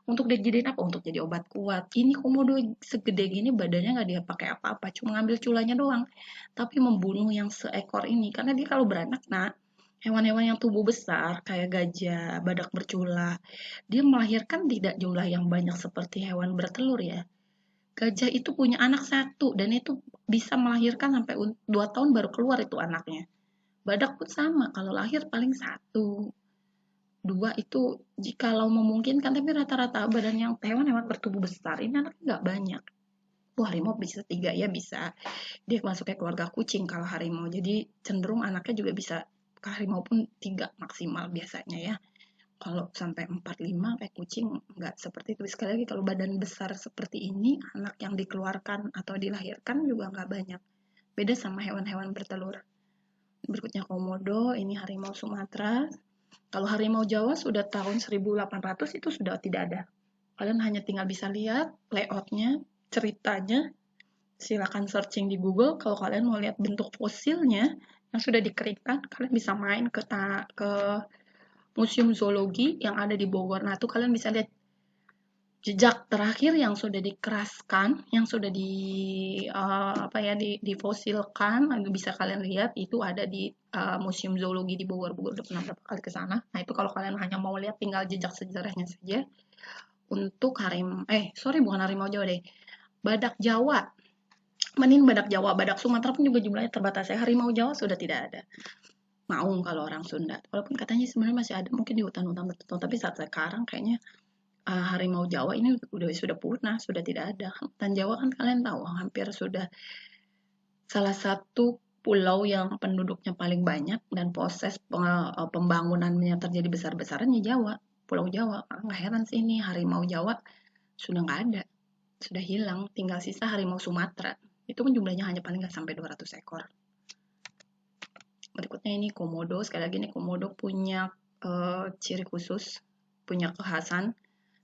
untuk dijadiin apa? Untuk jadi obat kuat. Ini komodo segede gini badannya nggak dia pakai apa-apa, cuma ngambil culanya doang. Tapi membunuh yang seekor ini karena dia kalau beranak, nah hewan-hewan yang tubuh besar kayak gajah, badak bercula, dia melahirkan tidak jumlah yang banyak seperti hewan bertelur ya. Gajah itu punya anak satu dan itu bisa melahirkan sampai 2 tahun baru keluar itu anaknya. Badak pun sama, kalau lahir paling satu, dua itu jikalau memungkinkan, tapi rata-rata badan yang hewan-hewan bertubuh besar ini anaknya nggak banyak. Wah, harimau bisa tiga ya bisa. Dia masuknya keluarga kucing kalau harimau. Jadi cenderung anaknya juga bisa ke harimau pun tiga maksimal biasanya ya. Kalau sampai 4 5 kayak kucing nggak seperti itu. Sekali lagi kalau badan besar seperti ini, anak yang dikeluarkan atau dilahirkan juga nggak banyak. Beda sama hewan-hewan bertelur. Berikutnya komodo, ini harimau Sumatera. Kalau harimau Jawa sudah tahun 1800 itu sudah tidak ada. Kalian hanya tinggal bisa lihat layoutnya, ceritanya. Silakan searching di Google. Kalau kalian mau lihat bentuk fosilnya yang sudah dikeringkan, kalian bisa main ke Museum Zoologi yang ada di Bogor. Nah, itu kalian bisa lihat jejak terakhir yang sudah dikeraskan, yang sudah difosilkan, bisa kalian lihat itu ada di Museum Zoologi di Bogor. Bogor udah pernah berapa kali ke sana. Nah, itu kalau kalian hanya mau lihat tinggal jejak sejarahnya saja. Untuk bukan harimau Jawa deh. Badak Jawa. Mending badak Jawa, badak Sumatera pun juga jumlahnya terbatas ya. Harimau Jawa sudah tidak ada. Maung kalau orang Sunda. Walaupun katanya sebenarnya masih ada mungkin di hutan-hutan tertentu, tapi saat sekarang kayaknya harimau Jawa ini sudah punah, sudah tidak ada. Hutan Jawa kan kalian tahu hampir sudah salah satu pulau yang penduduknya paling banyak dan proses pembangunannya terjadi besar-besaran ya Jawa, Pulau Jawa. Nggak heran sih ini harimau Jawa sudah nggak ada, sudah hilang, tinggal sisa harimau Sumatera. Itu pun jumlahnya hanya paling nggak sampai 200 ekor. Berikutnya ini komodo, sekali lagi ini komodo punya ciri khusus, punya kekhasan.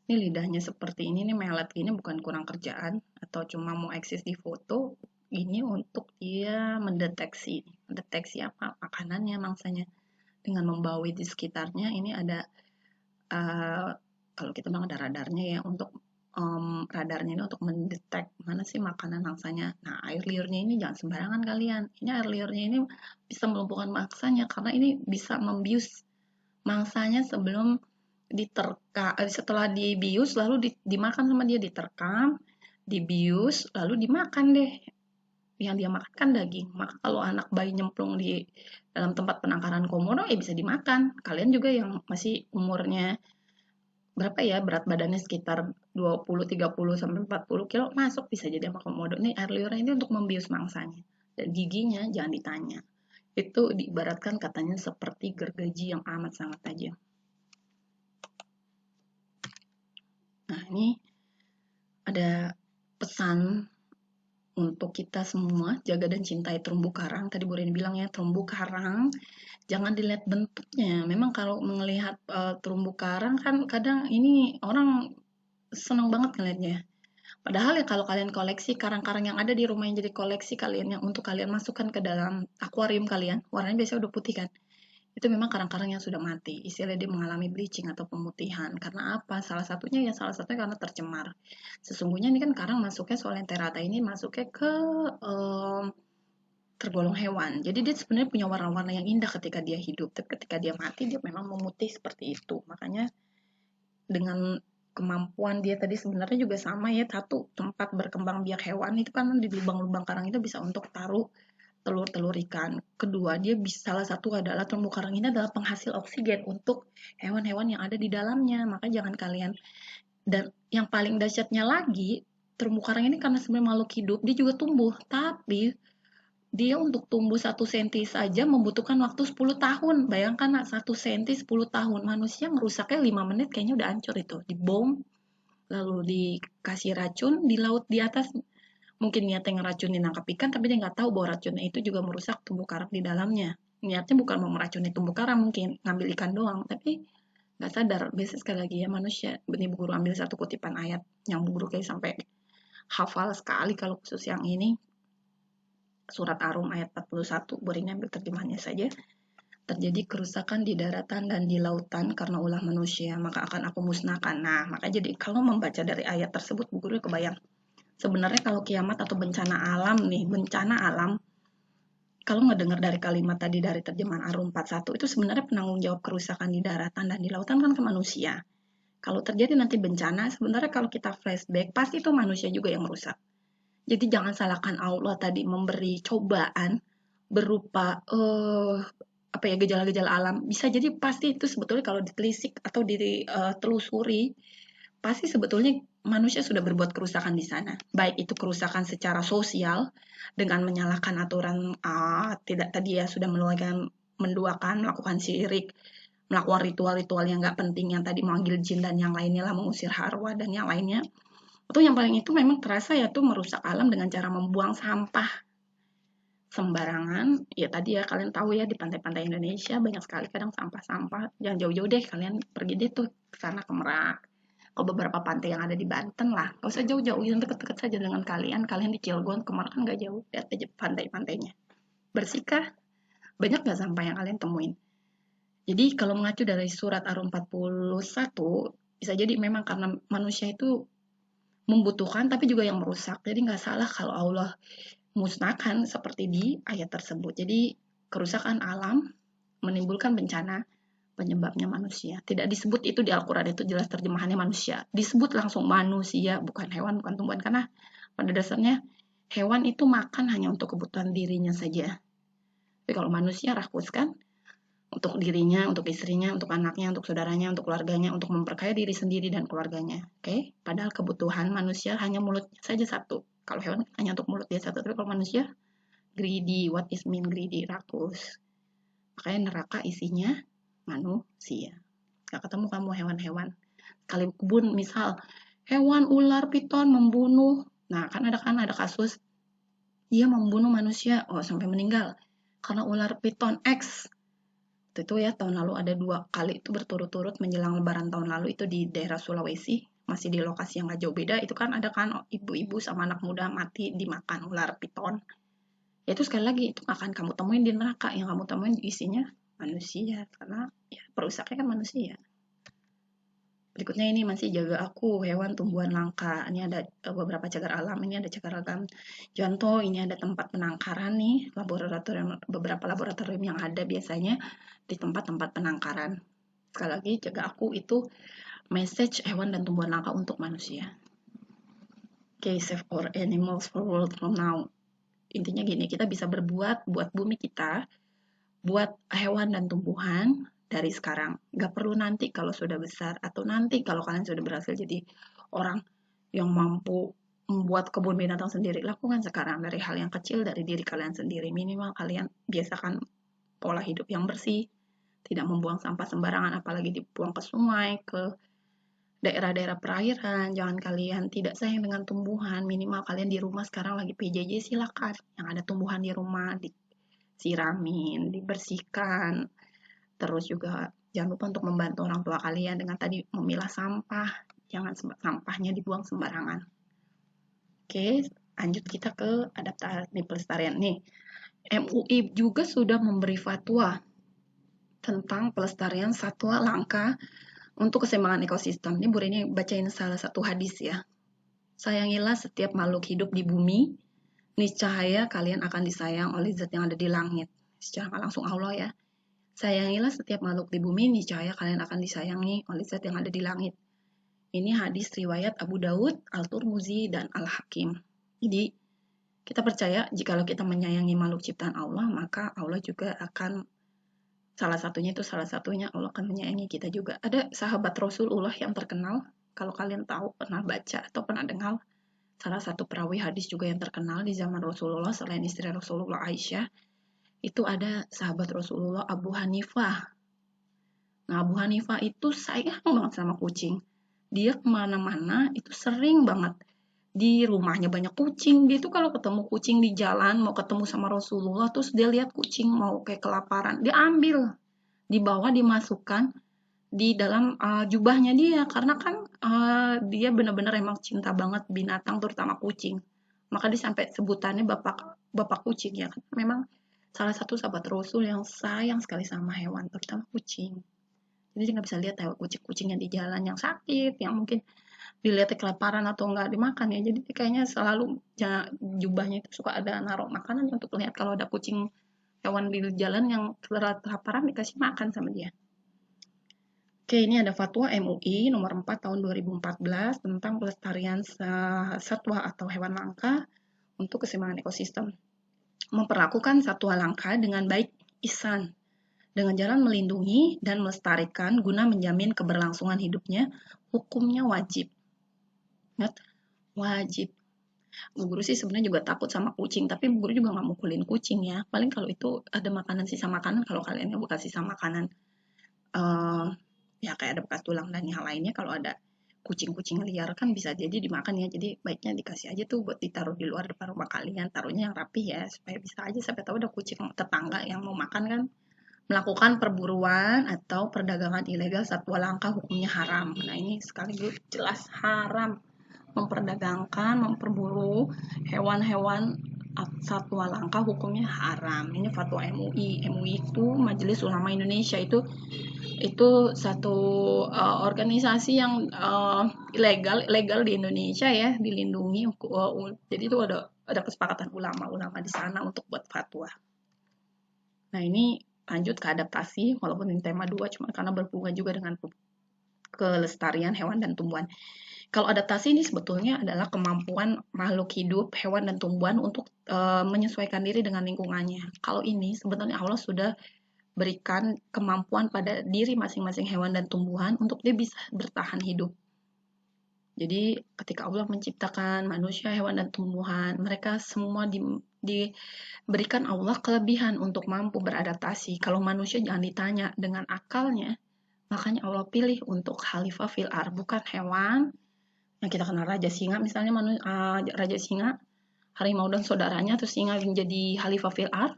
Ini lidahnya seperti ini, nih melet gini bukan kurang kerjaan atau cuma mau eksis di foto. Ini untuk dia mendeteksi apa makanannya, mangsanya dengan membaui di sekitarnya. Ini ada kalau kita bilang ada radarnya ya untuk radarnya ini untuk mendetek mana sih makanan mangsanya. Nah, air liurnya ini jangan sembarangan kalian. Ini air liurnya ini bisa melumpuhkan mangsanya karena ini bisa membius mangsanya sebelum setelah dibius lalu dimakan sama dia, diterkam, dibius lalu dimakan deh. Yang dia makan kan daging. Maka kalau anak bayi nyemplung di dalam tempat penangkaran komodo ya bisa dimakan. Kalian juga yang masih umurnya berapa ya, berat badannya sekitar 20 30 sampai 40 kilo masuk bisa jadi sama komodo. Ini air liurnya ini untuk membius mangsanya. Dan giginya jangan ditanya. Itu diibaratkan katanya seperti gergaji yang amat sangat tajam. Nah, ini ada pesan untuk kita semua jaga dan cintai terumbu karang. Tadi Bu Rini bilang ya, terumbu karang jangan dilihat bentuknya. Memang kalau melihat terumbu karang kan kadang ini orang senang banget ngeliatnya. Padahal ya kalau kalian koleksi karang-karang yang ada di rumah yang jadi koleksi kalian yang untuk kalian masukkan ke dalam akuarium kalian, warnanya biasanya udah putih kan. Itu memang karang-karang yang sudah mati. Istilahnya dia mengalami bleaching atau pemutihan. Karena apa? Salah satunya karena tercemar. Sesungguhnya ini kan karang masuknya Solenterata ini masuknya ke tergolong hewan. Jadi dia sebenarnya punya warna-warna yang indah ketika dia hidup. Tapi ketika dia mati dia memang memutih seperti itu. Makanya dengan kemampuan dia tadi sebenarnya juga sama ya, satu tempat berkembang biak hewan itu kan di lubang-lubang karang itu bisa untuk taruh telur-telur ikan. Kedua, dia bisa salah satu adalah terumbu karang ini adalah penghasil oksigen untuk hewan-hewan yang ada di dalamnya. Maka jangan kalian dan yang paling dahsyatnya lagi, terumbu karang ini karena sebenarnya makhluk hidup, dia juga tumbuh, tapi dia untuk tumbuh 1 senti saja membutuhkan waktu 10 tahun. Bayangkan nak 1 senti 10 tahun. Manusia ngerusaknya 5 menit kayaknya udah hancur itu. Dibom, lalu dikasih racun di laut di atas. Mungkin niatnya ngeracunin nangkap ikan, tapi dia nggak tahu bahwa racunnya itu juga merusak terumbu karang di dalamnya. Niatnya bukan mau meracuni terumbu karang mungkin, ngambil ikan doang. Tapi nggak sadar, biasanya sekali lagi ya manusia. Ini Bu Guru ambil satu kutipan ayat yang Bu Guru kayak sampai hafal sekali kalau khusus yang ini. Surat Arum ayat 41, Bu Rini ambil terjemahannya saja. Terjadi kerusakan di daratan dan di lautan karena ulah manusia, maka akan aku musnahkan. Nah, maka jadi kalau membaca dari ayat tersebut, Bu Guru kebayang. Sebenarnya kalau kiamat atau bencana alam nih, bencana alam, kalau ngedengar dari kalimat tadi dari terjemahan Arum 41, itu sebenarnya penanggung jawab kerusakan di daratan dan di lautan kan ke manusia. Kalau terjadi nanti bencana, sebenarnya kalau kita flashback, pasti itu manusia juga yang rusak. Jadi jangan salahkan Allah tadi memberi cobaan berupa apa ya gejala-gejala alam. Bisa jadi pasti itu sebetulnya kalau ditelisik atau ditelusuri pasti sebetulnya manusia sudah berbuat kerusakan di sana. Baik itu kerusakan secara sosial dengan menyalahkan aturan tidak tadi ya sudah menduakan, melakukan syirik, melakukan ritual-ritual yang nggak penting yang tadi memanggil jin dan yang lainnya lah mengusir harwah dan yang lainnya. Atau yang paling itu memang terasa ya tuh merusak alam dengan cara membuang sampah sembarangan. Ya tadi ya kalian tahu ya di pantai-pantai Indonesia banyak sekali kadang sampah-sampah. Jangan jauh-jauh deh kalian pergi deh tuh ke sana ke Merak. Ke beberapa pantai yang ada di Banten lah. Gak usah jauh-jauh, yang deket-deket saja dengan kalian. Kalian di Cilegon ke Merak kan gak jauh. Lihat aja pantai-pantainya. Bersihkah? Banyak gak sampah yang kalian temuin? Jadi kalau mengacu dari surat Ar 41, bisa jadi memang karena manusia itu membutuhkan tapi juga yang merusak. Jadi nggak salah kalau Allah musnahkan seperti di ayat tersebut. Jadi kerusakan alam menimbulkan bencana penyebabnya manusia. Tidak disebut itu di Al-Quran, itu jelas terjemahannya manusia. Disebut langsung manusia, bukan hewan, bukan tumbuhan. Karena pada dasarnya hewan itu makan hanya untuk kebutuhan dirinya saja. Tapi kalau manusia rakus kan, untuk dirinya, untuk istrinya, untuk anaknya, untuk saudaranya, untuk keluarganya, untuk memperkaya diri sendiri dan keluarganya. Oke? Padahal kebutuhan manusia hanya mulutnya saja satu. Kalau hewan hanya untuk mulut dia satu, tapi kalau manusia greedy, what is mean greedy, rakus. Makanya neraka isinya manusia. Gak ketemu kamu hewan-hewan. Kali kebun misal hewan ular piton membunuh. Nah, kan ada kasus dia membunuh manusia sampai meninggal karena ular piton X. Itu ya tahun lalu ada 2 kali itu berturut-turut menjelang lebaran tahun lalu itu di daerah Sulawesi, masih di lokasi yang gak jauh beda. Itu kan ada kan ibu-ibu sama anak muda mati dimakan ular piton. Ya itu sekali lagi itu akan kamu temuin di neraka, yang kamu temuin isinya manusia karena ya perusaknya kan manusia. Berikutnya ini masih jaga aku, hewan tumbuhan langka. Ini ada beberapa cagar alam, ini ada cagar alam Jonto, ini ada tempat penangkaran nih, beberapa laboratorium yang ada biasanya di tempat-tempat penangkaran. Sekali lagi, jaga aku itu message hewan dan tumbuhan langka untuk manusia. Okay, save our animals for world from now. Intinya gini, kita bisa berbuat buat bumi kita, buat hewan dan tumbuhan, dari sekarang. Gak perlu nanti kalau sudah besar atau nanti kalau kalian sudah berhasil jadi orang yang mampu membuat kebun binatang sendiri. Lakukan sekarang dari hal yang kecil dari diri kalian sendiri. Minimal kalian biasakan pola hidup yang bersih, tidak membuang sampah sembarangan apalagi dibuang ke sungai, ke daerah-daerah perairan, jangan kalian tidak sayang dengan tumbuhan, minimal kalian di rumah sekarang lagi PJJ, silakan. Yang ada tumbuhan di rumah, disiramin, dibersihkan. Terus juga jangan lupa untuk membantu orang tua kalian dengan tadi memilah sampah, jangan sampahnya dibuang sembarangan. Oke, lanjut kita ke adaptasi pelestarian nih. MUI juga sudah memberi fatwa tentang pelestarian satwa langka untuk keseimbangan ekosistem. Ini Bu Rini bacain salah satu hadis ya. Sayangilah setiap makhluk hidup di bumi, niscaya kalian akan disayang oleh zat yang ada di langit. Secara nggak langsung Allah ya. Sayangilah setiap makhluk di bumi, niscaya kalian akan disayangi oleh zat yang ada di langit. Ini hadis riwayat Abu Daud, Al-Turmuzi, dan Al-Hakim. Jadi, kita percaya jika kita menyayangi makhluk ciptaan Allah, maka Allah juga akan salah satunya Allah akan menyayangi kita juga. Ada sahabat Rasulullah yang terkenal, kalau kalian tahu, pernah baca atau pernah dengar, salah satu perawi hadis juga yang terkenal di zaman Rasulullah selain istri Rasulullah Aisyah, itu ada sahabat Rasulullah Abu Hanifah. Nah, Abu Hanifah itu sayang banget sama kucing. Dia kemana-mana itu sering banget. Di rumahnya banyak kucing. Dia tuh kalau ketemu kucing di jalan, mau ketemu sama Rasulullah, terus dia lihat kucing mau kayak kelaparan, dia ambil, dibawa, dimasukkan di dalam jubahnya dia. Karena kan dia benar-benar emang cinta banget binatang, terutama kucing. Maka dia sampai sebutannya bapak kucing ya. Memang salah satu sahabat Rasul yang sayang sekali sama hewan, terutama kucing. Jadi nggak bisa lihat ya kucing-kucing yang di jalan yang sakit, yang mungkin dilihat kelaparan atau nggak dimakan ya. Jadi kayaknya selalu jubahnya itu suka ada naruh makanan untuk lihat kalau ada kucing hewan di jalan yang kelaparan dikasih makan sama dia. Oke, ini ada fatwa MUI nomor 4 tahun 2014 tentang pelestarian satwa atau hewan langka untuk keseimbangan ekosistem. Memperlakukan satwa langka dengan baik, ihsan, dengan jalan melindungi dan melestarikan guna menjamin keberlangsungan hidupnya, hukumnya wajib. Ingat, wajib. Bu Guru sih sebenarnya juga takut sama kucing, tapi Bu Guru juga nggak mukulin kucing ya. Paling kalau itu ada makanan, sisa makanan, kalau kalian yang bukan sisa makanan, ya kayak ada bekas tulang dan yang lainnya, kalau ada kucing-kucing liar kan bisa jadi dimakan ya. Jadi baiknya dikasih aja tuh buat ditaruh di luar depan rumah kalian, taruhnya yang rapi ya, supaya bisa aja sampai tahu ada kucing tetangga yang mau makan kan. Melakukan perburuan atau perdagangan ilegal satwa langka hukumnya haram. Nah, ini sekaligus jelas haram memperdagangkan, memperburu hewan-hewan satwa langka hukumnya haram. Ini fatwa MUI. MUI itu Majelis Ulama Indonesia, itu satu organisasi yang legal di Indonesia ya, dilindungi. Jadi itu ada kesepakatan ulama-ulama di sana untuk buat fatwa. Nah, ini lanjut ke adaptasi, walaupun ini tema 2, cuma karena berhubungan juga dengan kelestarian hewan dan tumbuhan. Kalau adaptasi ini sebetulnya adalah kemampuan makhluk hidup, hewan dan tumbuhan untuk menyesuaikan diri dengan lingkungannya. Kalau ini sebetulnya Allah sudah berikan kemampuan pada diri masing-masing hewan dan tumbuhan untuk dia bisa bertahan hidup. Jadi ketika Allah menciptakan manusia, hewan, dan tumbuhan, mereka semua diberikan Allah kelebihan untuk mampu beradaptasi. Kalau manusia jangan ditanya dengan akalnya, makanya Allah pilih untuk khalifah fil ar, bukan hewan yang kita kenal Raja Singa, misalnya Raja Singa, harimau dan saudaranya, terus singa menjadi khalifah fil ar,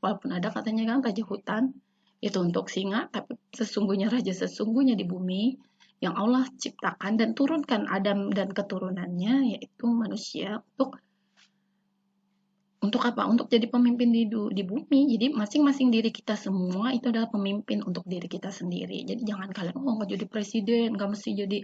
walaupun ada katanya kan Raja Hutan, itu untuk singa, tapi sesungguhnya Raja sesungguhnya di bumi, yang Allah ciptakan dan turunkan Adam dan keturunannya, yaitu manusia, untuk apa? Untuk jadi pemimpin di bumi. Jadi masing-masing diri kita semua itu adalah pemimpin untuk diri kita sendiri. Jadi jangan kalian nggak jadi presiden, nggak mesti jadi.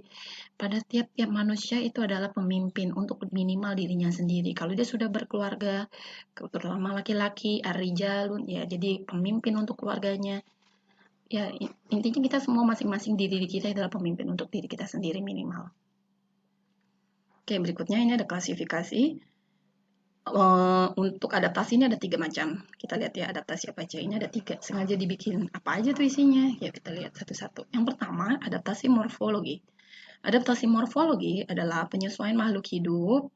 Pada tiap-tiap manusia itu adalah pemimpin untuk minimal dirinya sendiri. Kalau dia sudah berkeluarga, terutama laki-laki, ar-rijalun, ya jadi pemimpin untuk keluarganya. Ya intinya kita semua masing-masing diri kita adalah pemimpin untuk diri kita sendiri minimal. Oke, berikutnya ini ada klasifikasi. Untuk adaptasi ini ada 3 macam. Kita lihat ya adaptasi apa aja. Ini ada 3. Sengaja dibikin apa aja tuh isinya. Ya kita lihat satu-satu. Yang pertama, adaptasi morfologi. Adaptasi morfologi adalah penyesuaian makhluk hidup,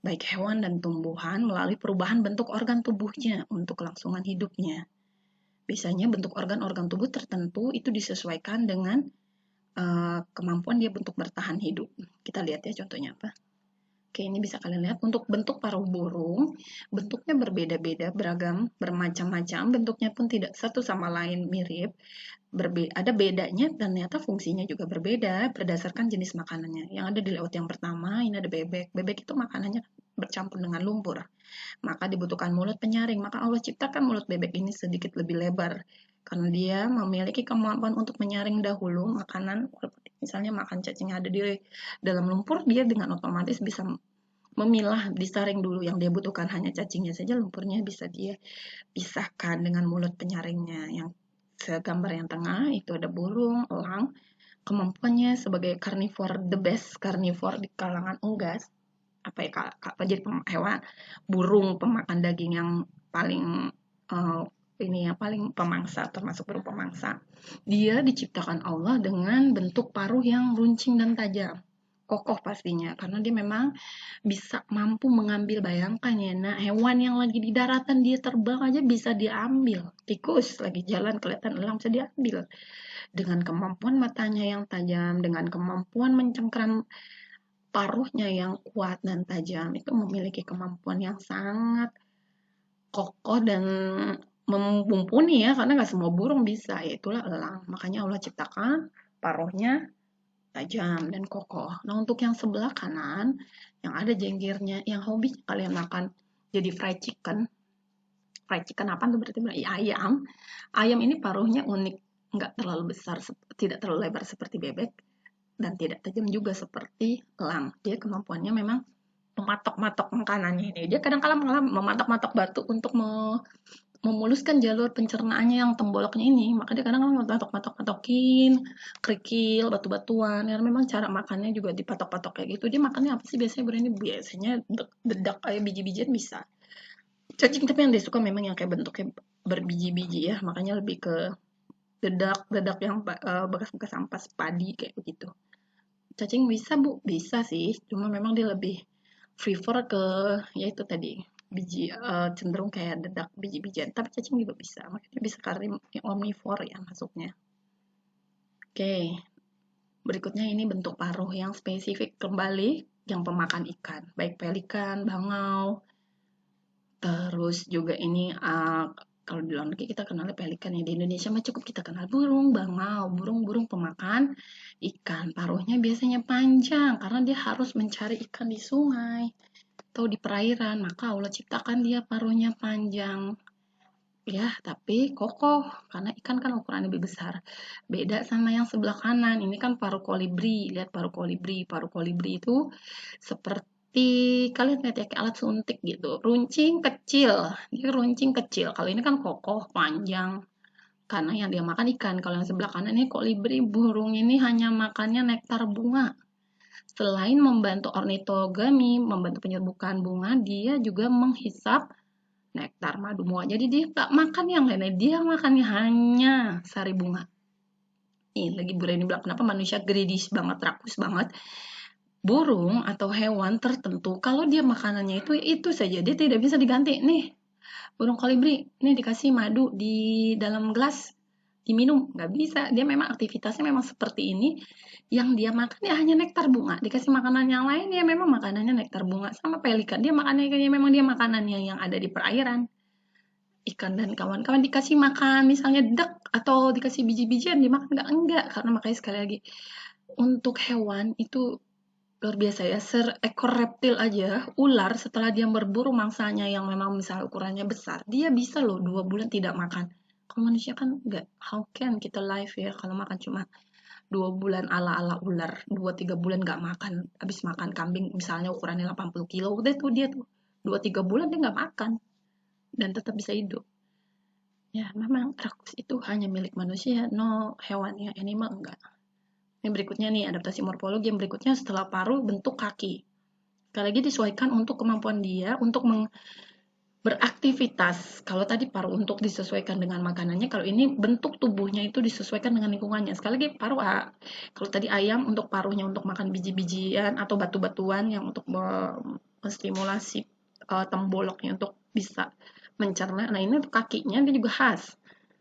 baik hewan dan tumbuhan, melalui perubahan bentuk organ tubuhnya untuk kelangsungan hidupnya. Biasanya bentuk organ-organ tubuh tertentu itu disesuaikan dengan kemampuan dia untuk bertahan hidup. Kita lihat ya contohnya apa. Oke, ini bisa kalian lihat untuk bentuk paruh burung, bentuknya berbeda-beda, beragam, bermacam-macam, bentuknya pun tidak satu sama lain mirip, ada bedanya dan ternyata fungsinya juga berbeda berdasarkan jenis makanannya. Yang ada di laut yang pertama, ini ada bebek. Bebek itu makanannya bercampur dengan lumpur. Maka dibutuhkan mulut penyaring. Maka Allah ciptakan mulut bebek ini sedikit lebih lebar. Karena dia memiliki kemampuan untuk menyaring dahulu makanan, misalnya makan cacing yang ada di dalam lumpur, dia dengan otomatis bisa memilah, disaring dulu yang dia butuhkan hanya cacingnya saja, lumpurnya bisa dia pisahkan dengan mulut penyaringnya. Yang segambar yang tengah itu ada burung, elang, kemampuannya sebagai carnivore, the best carnivore di kalangan unggas. Apa ya, jadi hewan burung pemakan daging yang paling ini ya paling pemangsa, termasuk burung pemangsa. Dia diciptakan Allah dengan bentuk paruh yang runcing dan tajam, kokoh pastinya, karena dia memang bisa mampu mengambil, bayangkan ya, nah hewan yang lagi di daratan dia terbang aja bisa diambil, tikus lagi jalan kelihatan elang bisa diambil, dengan kemampuan matanya yang tajam, dengan kemampuan mencengkeram paruhnya yang kuat dan tajam, itu memiliki kemampuan yang sangat kokoh dan mumpuni ya, karena nggak semua burung bisa, itulah elang. Makanya Allah ciptakan paruhnya tajam dan kokoh. Nah, untuk yang sebelah kanan, yang ada jenggernya, yang hobi kalian makan jadi fried chicken. Fried chicken apa tuh berarti? Ayam. Ayam ini paruhnya unik, nggak terlalu besar, tidak terlalu lebar seperti bebek, dan tidak tajam juga seperti elang. Dia kemampuannya memang mematok-matok makanannya ini. Dia kadang-kala malah mematok-matok batu untuk memuluskan jalur pencernaannya yang temboloknya ini. Maka dia kadang-kadang matok-matokin, kerikil, batu-batuan. Karena memang cara makannya juga dipatok-patok kayak gitu. Dia makannya apa sih biasanya berani? Biasanya dedak kayak biji-bijian bisa. Cacing tapi yang dia suka memang yang kayak bentuknya berbiji-biji ya. Makanya lebih ke dedak yang bekas-bekas ampas padi kayak begitu. Cacing bisa Bu, bisa sih. Cuma memang dia lebih prefer ke ya itu tadi biji, cenderung kayak dedak biji-bijian. Tapi cacing juga bisa. Makanya bisa karena omnivore ya masuknya. Oke, berikutnya ini bentuk paruh yang spesifik kembali yang pemakan ikan, baik pelikan, bangau, terus juga ini kalau di luar negeri kita kenal pelikan ya, di Indonesia mah cukup kita kenal burung bangau, burung-burung pemakan ikan. Paruhnya biasanya panjang karena dia harus mencari ikan di sungai atau di perairan, maka Allah ciptakan dia paruhnya panjang. Ya, tapi kokoh karena ikan kan ukurannya lebih besar. Beda sama yang sebelah kanan. Ini kan paruh kolibri. Lihat paruh kolibri. Paruh kolibri itu seperti kalian lihat ya kayak alat suntik gitu. Runcing kecil. Dia runcing kecil. Kalau ini kan kokoh, panjang. Karena yang dia makan ikan. Kalau yang sebelah kanan ini kolibri, burung ini hanya makannya nektar bunga. Selain membantu ornitogami, membantu penyerbukan bunga, dia juga menghisap nektar madu mua. Jadi dia nggak makan yang lainnya, dia makannya hanya sari bunga. Nih, lagi Bu Reni bilang kenapa manusia greedy banget, rakus banget. Burung atau hewan tertentu, kalau dia makanannya itu saja, dia tidak bisa diganti. Nih, burung kolibri, nih dikasih madu di dalam gelas, diminum, nggak bisa. Dia memang aktivitasnya memang seperti ini. Yang dia makan ya hanya nektar bunga. Dikasih makanan yang lain ya memang makanannya nektar bunga. Sama pelikan, dia makannya memang dia makanannya yang ada di perairan. Ikan dan kawan-kawan dikasih makan misalnya dek atau dikasih biji-bijian dimakan enggak karena makanya sekali lagi untuk hewan itu luar biasa ya, seekor reptil aja ular setelah dia berburu mangsanya yang memang misalnya ukurannya besar dia bisa loh 2 bulan tidak makan. Kalau manusia kan enggak, how can kita live ya kalau makan cuma 2 bulan ala-ala ular, 2-3 bulan nggak makan, habis makan kambing misalnya ukurannya 80 kilo, udah tuh dia tuh 2-3 bulan dia nggak makan dan tetap bisa hidup. Ya, memang rakus itu hanya milik manusia, no hewan ya, animal enggak. Yang berikutnya nih, adaptasi morfologi yang berikutnya setelah paruh bentuk kaki. Sekali lagi disesuaikan untuk kemampuan dia untuk beraktivitas. Kalau tadi paruh untuk disesuaikan dengan makanannya, kalau ini bentuk tubuhnya itu disesuaikan dengan lingkungannya. Sekali lagi paruh, kalau tadi ayam untuk paruhnya untuk makan biji-bijian atau batu-batuan yang untuk menstimulasi temboloknya untuk bisa mencerna. Nah, ini untuk kakinya dia juga khas.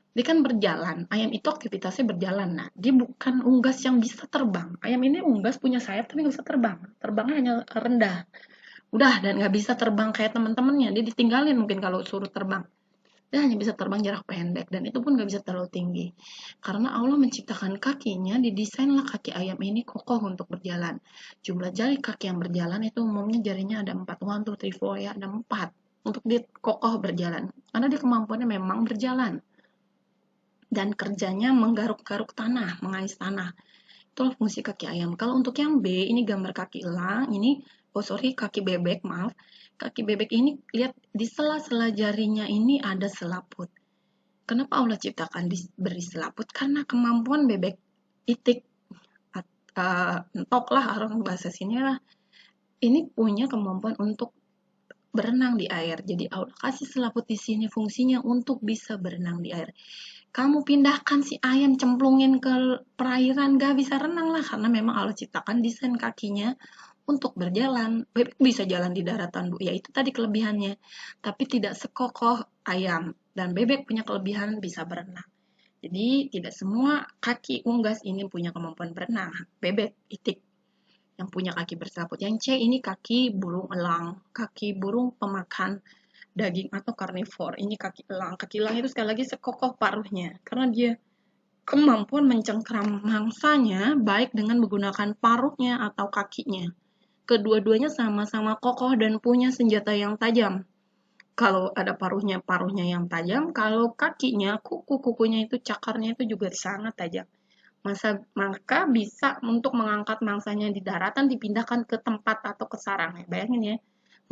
Dia kan berjalan, ayam itu aktivitasnya berjalan. Nah, dia bukan unggas yang bisa terbang. Ayam ini unggas punya sayap tapi nggak bisa terbang. Terbangnya hanya rendah. Udah, dan nggak bisa terbang kayak teman-temannya. Dia ditinggalin mungkin kalau suruh terbang. Dia hanya bisa terbang jarak pendek dan itu pun nggak bisa terlalu tinggi. Karena Allah menciptakan kakinya, didesainlah kaki ayam ini kokoh untuk berjalan. Jumlah jari kaki yang berjalan itu umumnya jarinya ada 4, 1, 2, 3, 4 ya, ada 4 untuk dia kokoh berjalan. Karena dia kemampuannya memang berjalan dan kerjanya menggaruk-garuk tanah, mengais tanah. Itulah fungsi kaki ayam. Kalau untuk yang B, ini gambar kaki elang, ini kaki bebek, maaf. Kaki bebek ini lihat di sela-sela jarinya ini ada selaput. Kenapa Allah ciptakan diberi selaput? Karena kemampuan bebek itik, entok lah orang bahasa sini lah. Ini punya kemampuan untuk berenang di air. Jadi Allah kasih selaput di sini fungsinya untuk bisa berenang di air. Kamu pindahkan si ayam cemplungin ke perairan gak bisa renang lah karena memang Allah ciptakan desain kakinya untuk berjalan. Bebek bisa jalan di daratan, Bu. Ya itu tadi kelebihannya. Tapi tidak sekokoh ayam dan bebek punya kelebihan bisa berenang. Jadi tidak semua kaki unggas ini punya kemampuan berenang. Bebek, itik yang punya kaki berselaput. Yang C ini kaki burung elang, kaki burung pemakan daging atau karnivor. Ini kaki elang. Kaki elang itu sekali lagi sekokoh paruhnya karena dia kemampuan mencengkram mangsanya baik dengan menggunakan paruhnya atau kakinya. Kedua-duanya sama-sama kokoh dan punya senjata yang tajam. Kalau ada paruhnya, paruhnya yang tajam. Kalau kakinya, kuku-kukunya itu cakarnya itu juga sangat tajam. Maka bisa untuk mengangkat mangsanya di daratan dipindahkan ke tempat atau ke sarang. Bayangin ya,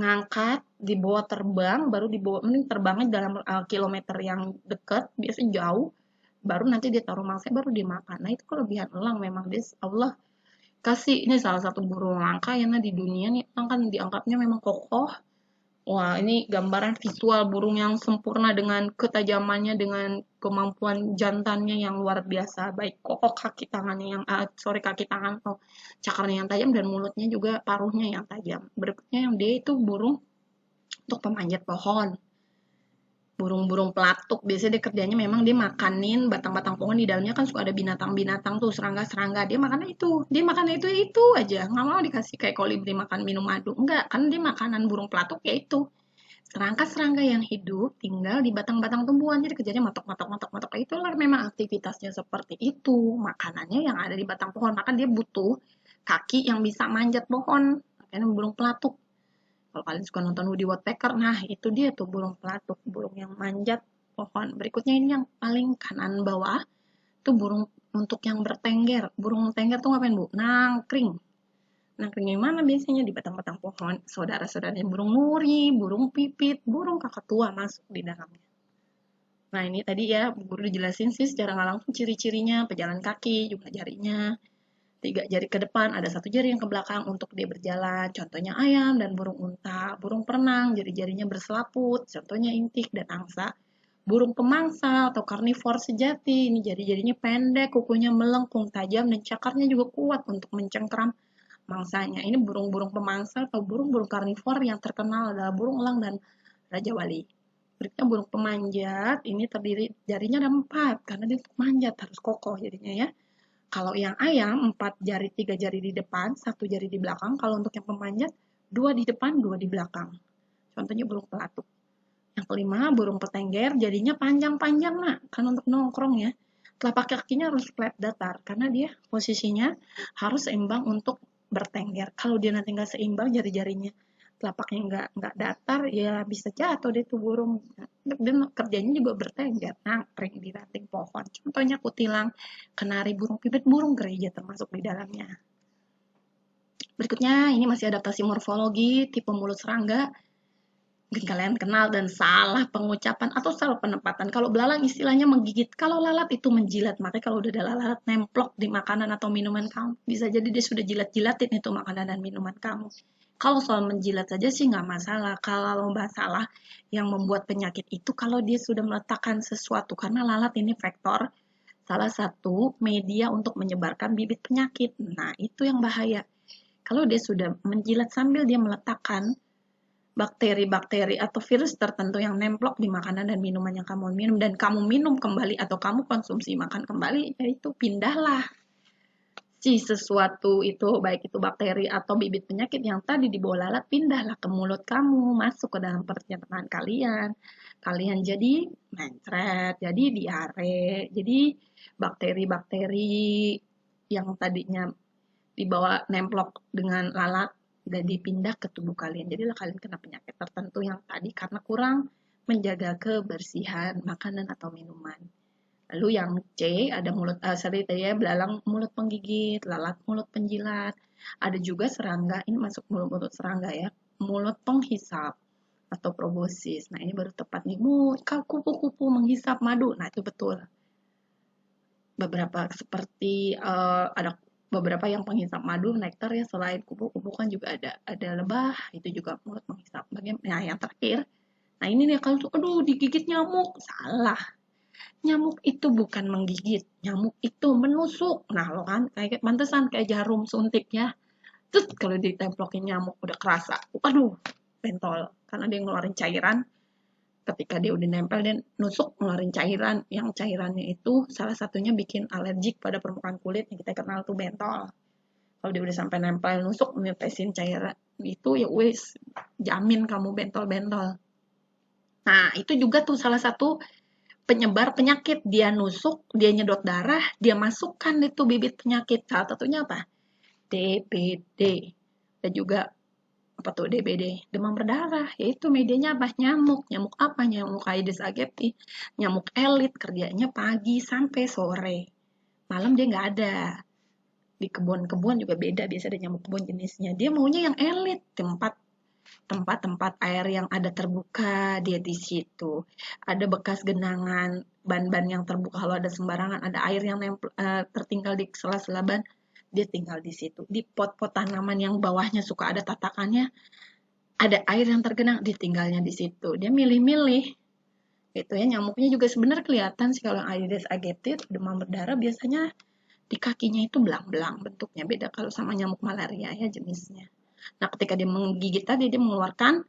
ngangkat, dibawa terbang, baru dibawa, ini terbangnya dalam kilometer yang dekat, biasa jauh, baru nanti dia taruh mangsa, baru dimakan. Nah itu kelebihan elang memang, dia Allah kasih, ini salah satu burung langka ya nah, di dunia nih, elang kan dianggapnya memang kokoh. Wah, ini gambaran visual burung yang sempurna dengan ketajamannya, dengan kemampuan jantannya yang luar biasa. Baik kokoh kaki tangannya yang, kaki tangan atau cakarnya yang tajam dan mulutnya juga paruhnya yang tajam. Berikutnya yang D itu burung untuk pemanjat pohon. Burung-burung pelatuk, biasanya dia kerjanya memang dia makanin batang-batang pohon, di dalamnya kan suka ada binatang-binatang tuh, serangga-serangga, dia makannya itu aja, nggak mau dikasih kayak kolibri makan minum madu, enggak, kan dia makanan burung pelatuk ya itu serangga-serangga yang hidup tinggal di batang-batang tumbuhan, jadi kerjanya matok-matok, itulah memang aktivitasnya seperti itu, makanannya yang ada di batang pohon, maka dia butuh kaki yang bisa manjat pohon, makanya burung pelatuk. Kalau kalian suka nonton Woody Woodpecker, nah itu dia tuh burung pelatuk, burung yang manjat pohon. Berikutnya ini yang paling kanan bawah, itu burung untuk yang bertengger. Burung tengger tuh ngapain, Bu? Nangkring. Nangkring yang mana biasanya? Di batang-batang pohon. Saudara-saudaranya burung nuri, burung pipit, burung kakatua masuk di dalamnya. Nah ini tadi ya, guru dijelasin sih secara nggak langsung ciri-cirinya, pejalan kaki, juga jarinya. 3 jari ke depan, ada 1 jari yang ke belakang untuk dia berjalan. Contohnya ayam dan burung unta. Burung perenang, jari-jarinya berselaput. Contohnya intik dan angsa. Burung pemangsa atau karnivor sejati, ini jari-jarinya pendek, kukunya melengkung tajam, dan cakarnya juga kuat untuk mencengkram mangsanya. Ini burung-burung pemangsa atau burung-burung karnivor yang terkenal adalah burung elang dan raja wali. Berikutnya burung pemanjat, ini terdiri jarinya ada 4, karena dia untuk manjat, harus kokoh jadinya ya. Kalau yang ayam, 4 jari, 3 jari di depan, 1 jari di belakang. Kalau untuk yang pemanjat, 2 di depan, 2 di belakang. Contohnya burung pelatuk. Yang kelima, burung petengger, jadinya panjang-panjang, nak. Kan untuk nongkrong ya. Telapak kakinya harus flat datar, karena dia posisinya harus seimbang untuk bertengger. Kalau dia nanti nggak seimbang jari-jarinya, telapaknya nggak datar, ya bisa jatuh deh tuh burung. Dan kerjanya juga bertengger, nangkring di ranting pohon. Contohnya kutilang, kenari, burung pipit, burung gereja termasuk di dalamnya. Berikutnya ini masih adaptasi morfologi tipe mulut serangga. Mungkin kalian kenal dan salah pengucapan atau salah penempatan. Kalau belalang istilahnya menggigit, kalau lalat itu menjilat. Makanya kalau udah ada lalat nemplok di makanan atau minuman kamu, bisa jadi dia sudah jilat-jilatin itu makanan dan minuman kamu. Kalau soal menjilat saja sih nggak masalah. Kalau masalah yang membuat penyakit itu kalau dia sudah meletakkan sesuatu, karena lalat ini vektor salah satu media untuk menyebarkan bibit penyakit. Nah, itu yang bahaya. Kalau dia sudah menjilat sambil dia meletakkan bakteri-bakteri atau virus tertentu yang nemplok di makanan dan minuman yang kamu minum dan kamu minum kembali atau kamu konsumsi makan kembali, yaitu pindahlah si sesuatu itu, baik itu bakteri atau bibit penyakit yang tadi dibawa lalat, pindahlah ke mulut kamu, masuk ke dalam pencernaan kalian. Kalian jadi mencret, jadi diare, jadi bakteri-bakteri yang tadinya dibawa nemplok dengan lalat dan dipindah ke tubuh kalian. Jadilah kalian kena penyakit tertentu yang tadi karena kurang menjaga kebersihan makanan atau minuman. Lalu yang C ada mulut sorry tadi ya belalang mulut penggigit, lalat mulut penjilat. Ada juga serangga, ini masuk mulut serangga ya, mulut penghisap atau proboscis. Nah, ini baru tepat nih. Kupu-kupu menghisap madu. Nah, itu betul. Beberapa seperti ada beberapa yang penghisap madu, nektar ya, selain kupu-kupu kan juga ada lebah, itu juga mulut menghisap. Nah, yang terakhir, nah ini nih kalau tuh, aduh digigit nyamuk, salah. Nyamuk itu bukan menggigit, nyamuk itu menusuk. Nah, lo kan kayak mantesan kayak jarum suntik ya. Terus kalau ditemplokin nyamuk udah kerasa. Waduh, pentol. Karena dia ngeluarin cairan. Ketika dia udah nempel dia nusuk ngeluarin cairan. Yang cairannya itu salah satunya bikin alergik pada permukaan kulit yang kita kenal tuh bentol. Kalau dia udah sampai nempel nusuk netesin cairan itu ya wis jamin kamu bentol-bentol. Nah, itu juga tuh salah satu penyebar penyakit. Dia nusuk, dia nyedot darah, dia masukkan itu bibit penyakit. Salah satunya apa? DBD. Dan juga apa tuh DBD? Demam berdarah. Yaitu medianya apa? Nyamuk. Nyamuk apa? Nyamuk Aedes aegypti. Nyamuk elit kerjanya pagi sampai sore. Malam dia nggak ada. Di kebun-kebun juga beda. Biasa ada nyamuk kebun jenisnya. Dia maunya yang elit. Tempat-tempat air yang ada terbuka dia di situ. Ada bekas genangan ban-ban yang terbuka kalau ada sembarangan ada air yang tertinggal di sela-sela ban dia tinggal di situ. Di pot-pot tanaman yang bawahnya suka ada tatakannya ada air yang tergenang dia tinggalnya di situ. Dia milih-milih gitu ya. Nyamuknya juga sebenarnya kelihatan sih kalau Aedes aegypti demam berdarah biasanya di kakinya itu belang-belang bentuknya beda kalau sama nyamuk malaria ya jenisnya. Nah, ketika dia menggigit tadi, dia mengeluarkan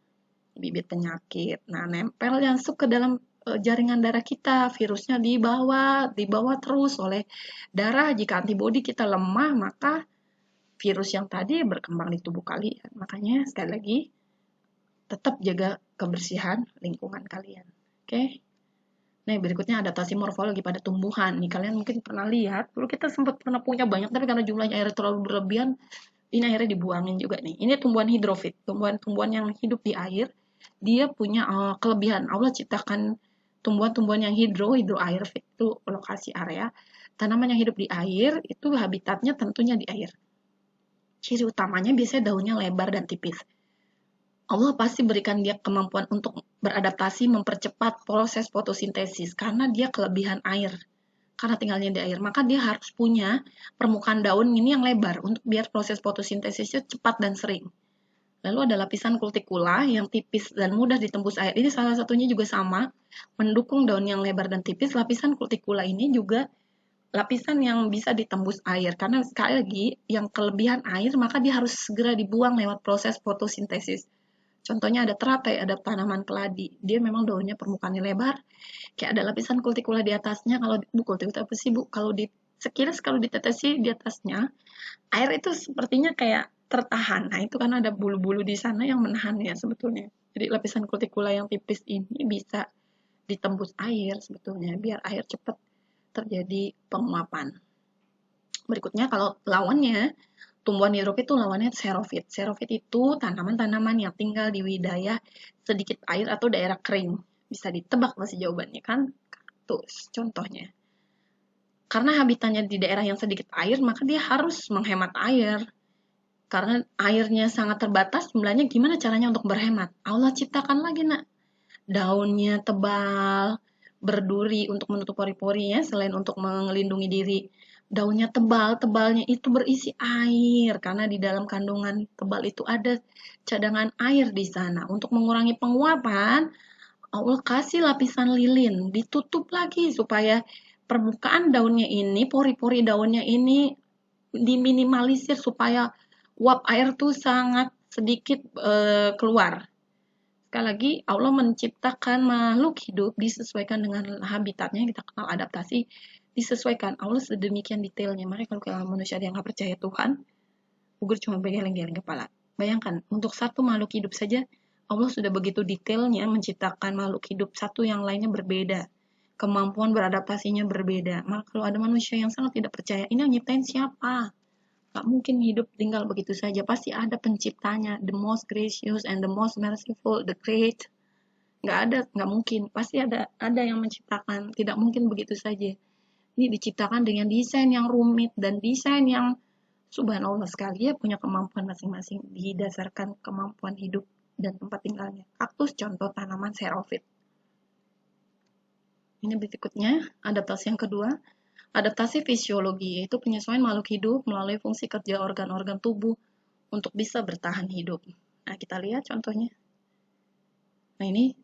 bibit penyakit. Nah, nempel masuk ke dalam jaringan darah kita. Virusnya dibawa terus oleh darah. Jika antibodi kita lemah, maka virus yang tadi berkembang di tubuh kalian. Makanya, sekali lagi, tetap jaga kebersihan lingkungan kalian. Oke? Nah, berikutnya adaptasi morfologi pada tumbuhan. Nih, kalian mungkin pernah lihat, dulu kita sempat pernah punya banyak, tapi karena jumlahnya air terlalu berlebihan, ini akhirnya dibuangin juga nih. Ini tumbuhan hidrofit, tumbuhan-tumbuhan yang hidup di air. Dia punya kelebihan. Allah ciptakan tumbuhan-tumbuhan yang hidro air fit itu lokasi area. Tanaman yang hidup di air itu habitatnya tentunya di air. Ciri utamanya biasanya daunnya lebar dan tipis. Allah pasti berikan dia kemampuan untuk beradaptasi mempercepat proses fotosintesis karena dia kelebihan air. Karena tinggalnya di air, maka dia harus punya permukaan daun ini yang lebar untuk biar proses fotosintesisnya cepat dan sering. Lalu ada lapisan kutikula yang tipis dan mudah ditembus air. Ini salah satunya juga sama, mendukung daun yang lebar dan tipis. Lapisan kutikula ini juga lapisan yang bisa ditembus air. Karena sekali lagi, yang kelebihan air, maka dia harus segera dibuang lewat proses fotosintesis. Contohnya ada teratai, ada tanaman keladi. Dia memang daunnya permukaannya lebar, kayak ada lapisan kutikula di atasnya. Kalau kutikula apa sih Bu? Kalau sekilas kalau ditetesi di atasnya, air itu sepertinya kayak tertahan. Nah, itu kan ada bulu-bulu di sana yang menahan ya sebetulnya. Jadi lapisan kutikula yang tipis ini bisa ditembus air sebetulnya biar air cepat terjadi penguapan. Berikutnya kalau lawannya tumbuhan hidrofit itu lawannya xerofit. Xerofit itu tanaman-tanaman yang tinggal di wilayah sedikit air atau daerah kering. Bisa ditebak masih jawabannya kan? Kaktus contohnya. Karena habitatnya di daerah yang sedikit air, maka dia harus menghemat air. Karena airnya sangat terbatas, jumlahnya gimana caranya untuk berhemat? Allah ciptakan lagi nak. Daunnya tebal, berduri untuk menutup pori-porinya selain untuk melindungi diri. Daunnya tebal, tebalnya itu berisi air karena di dalam kandungan tebal itu ada cadangan air di sana. Untuk mengurangi penguapan, Allah kasih lapisan lilin, ditutup lagi supaya permukaan daunnya ini, pori-pori daunnya ini diminimalisir supaya uap air tuh sangat sedikit keluar. Sekali lagi, Allah menciptakan makhluk hidup disesuaikan dengan habitatnya, yang kita kenal adaptasi, disesuaikan. Allah sedemikian detailnya. Makanya kalau manusia yang nggak percaya Tuhan, Ugur cuma geleng-geleng kepala. Bayangkan, untuk satu makhluk hidup saja, Allah sudah begitu detailnya menciptakan makhluk hidup satu yang lainnya berbeda. Kemampuan beradaptasinya berbeda. Maka kalau ada manusia yang sangat tidak percaya, ini yang nyiptain siapa? Gak mungkin hidup tinggal begitu saja. Pasti ada penciptanya, the most gracious and the most merciful, the great. Nggak ada, nggak mungkin. Pasti ada yang menciptakan. Tidak mungkin begitu saja. Ini diciptakan dengan desain yang rumit dan desain yang subhanallah sekali, ya, punya kemampuan masing-masing didasarkan kemampuan hidup dan tempat tinggalnya. Kaktus contoh tanaman xerophyte. Ini berikutnya, adaptasi yang kedua. Adaptasi fisiologi, yaitu penyesuaian makhluk hidup melalui fungsi kerja organ-organ tubuh untuk bisa bertahan hidup. Nah, kita lihat contohnya. Nah, ini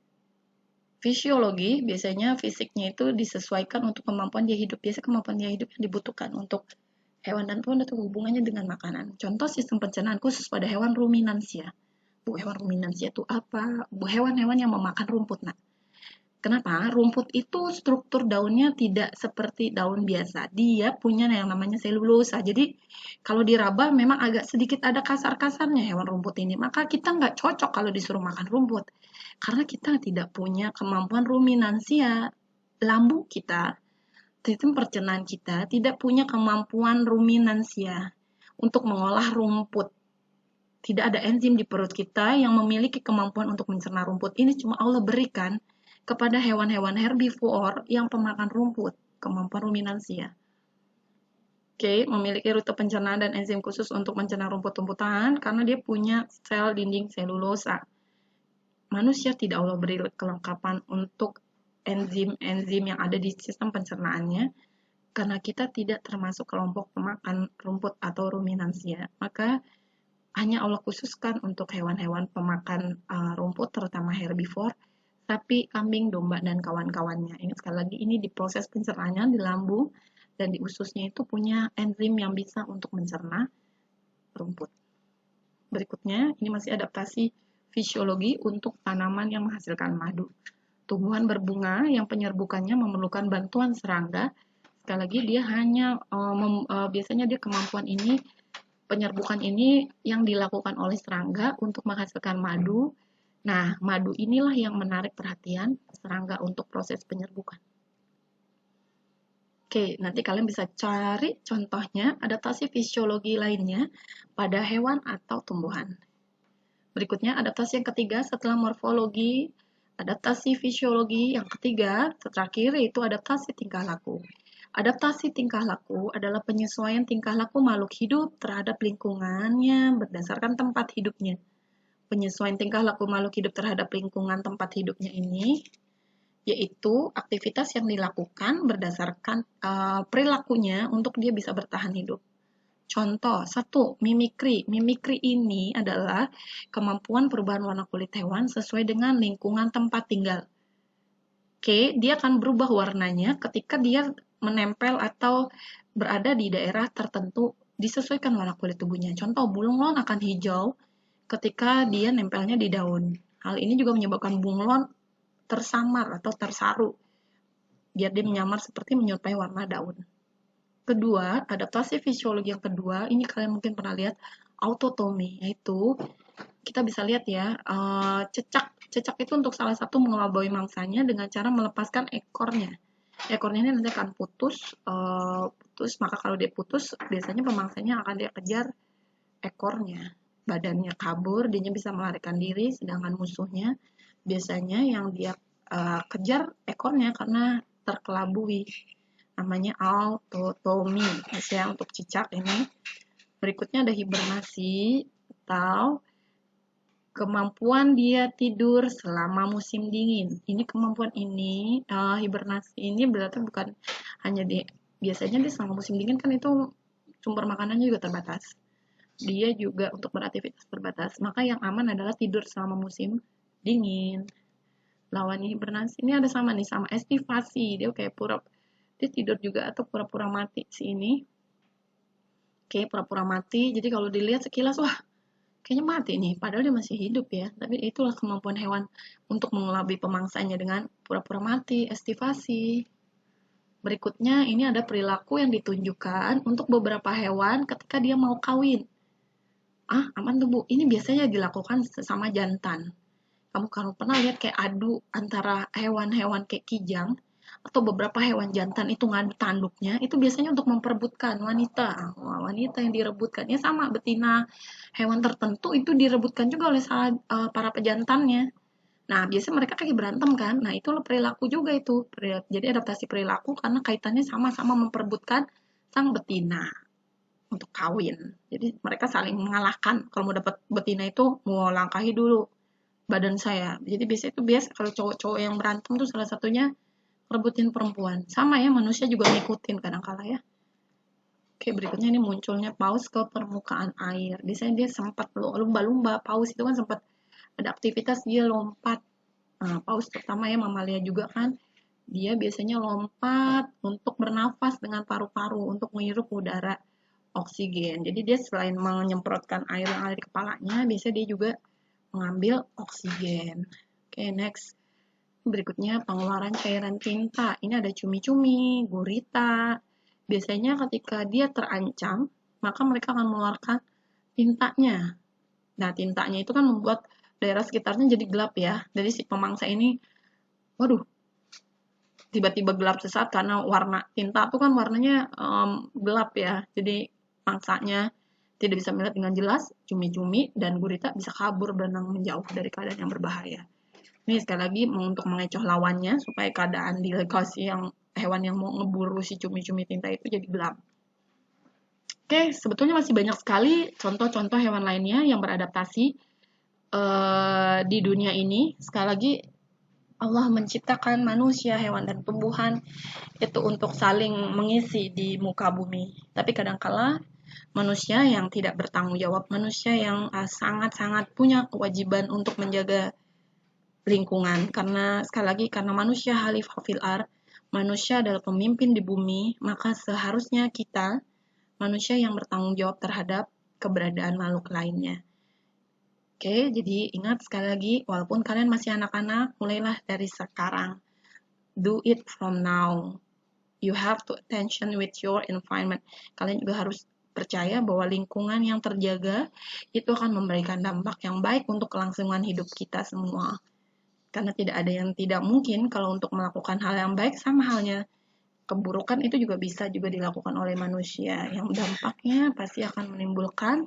fisiologi, biasanya fisiknya itu disesuaikan untuk kemampuan dia hidup. Biasanya kemampuan dia hidup yang dibutuhkan untuk hewan dan tubuh itu hubungannya dengan makanan. Contoh sistem pencernaan khusus pada hewan ruminansia. Hewan ruminansia itu apa? Hewan-hewan yang memakan rumput. Nah, kenapa? Rumput itu struktur daunnya tidak seperti daun biasa. Dia punya yang namanya selulosa. Jadi kalau diraba memang agak sedikit ada kasar-kasarnya hewan rumput ini. Maka kita nggak cocok kalau disuruh makan rumput. Karena kita tidak punya kemampuan ruminansia. Lambung kita, sistem pencernaan kita tidak punya kemampuan ruminansia untuk mengolah rumput. Tidak ada enzim di perut kita yang memiliki kemampuan untuk mencerna rumput. Ini cuma Allah berikan kepada hewan-hewan herbivore yang pemakan rumput, kemampuan ruminansia. Oke, memiliki rute pencernaan dan enzim khusus untuk mencerna rumput-tumbuhan karena dia punya sel dinding selulosa. Manusia tidak Allah beri kelengkapan untuk enzim-enzim yang ada di sistem pencernaannya karena kita tidak termasuk kelompok pemakan rumput atau ruminansia. Maka hanya Allah khususkan untuk hewan-hewan pemakan rumput, terutama herbivore, sapi, kambing, domba, dan kawan-kawannya. Ingat sekali lagi, ini di proses pencernaannya di lambung dan di ususnya itu punya enzim yang bisa untuk mencerna rumput. Berikutnya, ini masih adaptasi fisiologi untuk tanaman yang menghasilkan madu. Tumbuhan berbunga yang penyerbukannya memerlukan bantuan serangga. Sekali lagi, dia hanya biasanya dia kemampuan ini, penyerbukan ini yang dilakukan oleh serangga untuk menghasilkan madu. Nah, madu inilah yang menarik perhatian serangga untuk proses penyerbukan. Oke, nanti kalian bisa cari contohnya adaptasi fisiologi lainnya pada hewan atau tumbuhan. Berikutnya, adaptasi yang ketiga setelah morfologi, adaptasi fisiologi yang ketiga, terakhir yaitu adaptasi tingkah laku. Adaptasi tingkah laku adalah penyesuaian tingkah laku makhluk hidup terhadap lingkungannya berdasarkan tempat hidupnya. Penyesuaian tingkah laku makhluk hidup terhadap lingkungan tempat hidupnya ini yaitu aktivitas yang dilakukan berdasarkan perilakunya untuk dia bisa bertahan hidup. Contoh, satu, mimikri. Mimikri ini adalah kemampuan perubahan warna kulit hewan sesuai dengan lingkungan tempat tinggal. Oke, dia akan berubah warnanya ketika dia menempel atau berada di daerah tertentu disesuaikan warna kulit tubuhnya. Contoh, bunglon akan hijau ketika dia nempelnya di daun. Hal ini juga menyebabkan bunglon tersamar atau tersaru, biar dia menyamar seperti menyerupai warna daun. Kedua, adaptasi fisiologi yang kedua, ini kalian mungkin pernah lihat, autotomi, yaitu kita bisa lihat ya, cecak. Cecak itu untuk salah satu mengelabui mangsanya dengan cara melepaskan ekornya. Ekornya ini nanti akan putus, maka kalau dia putus, biasanya pemangsanya akan dia kejar ekornya. Badannya kabur, dia bisa melarikan diri, sedangkan musuhnya biasanya yang dia kejar ekornya karena terkelabui. Namanya autotomi. Misalnya untuk cicak ini. Berikutnya ada hibernasi atau kemampuan dia tidur selama musim dingin. Ini kemampuan ini, hibernasi ini berarti bukan hanya biasanya di selama musim dingin kan itu sumber makanannya juga terbatas. Dia juga untuk beraktivitas terbatas. Maka yang aman adalah tidur selama musim dingin. Lawannya hibernasi ini ada sama nih, sama estivasi. Dia kayak dia tidur juga atau pura-pura mati si ini. Oke, pura-pura mati. Jadi kalau dilihat sekilas, wah, Kayaknya mati nih, padahal dia masih hidup ya. Tapi itulah kemampuan hewan untuk mengelabui pemangsanya dengan pura-pura mati, estivasi. Berikutnya, ini ada perilaku yang ditunjukkan untuk beberapa hewan ketika dia mau kawin. Ah, aman tuh Bu. Ini biasanya dilakukan sesama jantan. Kamu kalau pernah lihat kayak adu antara hewan-hewan kayak kijang atau beberapa hewan jantan itu ngadu tanduknya, itu biasanya untuk memperebutkan wanita. Wah, wanita yang direbutkan. Ya sama, betina hewan tertentu itu direbutkan juga oleh para pejantannya. Nah, biasanya mereka kayak berantem kan. Nah, itu perilaku juga itu. Jadi adaptasi perilaku karena kaitannya sama-sama memperebutkan sang betina untuk kawin. Jadi mereka saling mengalahkan. Kalau mau dapat betina itu mau langkahi dulu badan saya. Jadi biasanya itu biasa kalau cowok-cowok yang berantem tuh salah satunya rebutin perempuan. Sama ya, manusia juga ngikutin kadang-kala ya. Oke, berikutnya ini munculnya paus ke permukaan air. Biasanya dia sempat lumba-lumba. Paus itu kan sempat ada aktivitas dia lompat. Nah, paus terutama ya mamalia juga kan. Dia biasanya lompat untuk bernafas dengan paru-paru untuk menghirup udara oksigen. Jadi dia selain menyemprotkan air yang ada di kepalanya, biasanya dia juga mengambil oksigen. Oke, next. Berikutnya pengeluaran cairan tinta. Ini ada cumi-cumi, gurita. Biasanya ketika dia terancam, maka mereka akan mengeluarkan tintanya. Nah, tintanya itu kan membuat daerah sekitarnya jadi gelap ya. Jadi si pemangsa ini, waduh, tiba-tiba gelap sesaat karena warna tinta tuh kan warnanya gelap ya. Jadi mangsanya tidak bisa melihat dengan jelas, cumi-cumi dan gurita bisa kabur berenang menjauh dari keadaan yang berbahaya. Ini sekali lagi untuk mengecoh lawannya supaya keadaan di lokasi yang hewan yang mau ngeburu si cumi-cumi tinta itu jadi gelap. Oke, sebetulnya masih banyak sekali contoh-contoh hewan lainnya yang beradaptasi di dunia ini. Sekali lagi, Allah menciptakan manusia, hewan, dan tumbuhan itu untuk saling mengisi di muka bumi. Tapi kadangkala manusia yang tidak bertanggung jawab, manusia yang sangat-sangat punya kewajiban untuk menjaga lingkungan. Karena sekali lagi, karena manusia khalifah fil ard, manusia adalah pemimpin di bumi, maka seharusnya kita manusia yang bertanggung jawab terhadap keberadaan makhluk lainnya. Oke, jadi ingat sekali lagi, walaupun kalian masih anak-anak, mulailah dari sekarang. Do it from now. You have to attention with your environment. Kalian juga harus percaya bahwa lingkungan yang terjaga itu akan memberikan dampak yang baik untuk kelangsungan hidup kita semua. Karena tidak ada yang tidak mungkin kalau untuk melakukan hal yang baik, sama halnya keburukan itu juga bisa juga dilakukan oleh manusia yang dampaknya pasti akan menimbulkan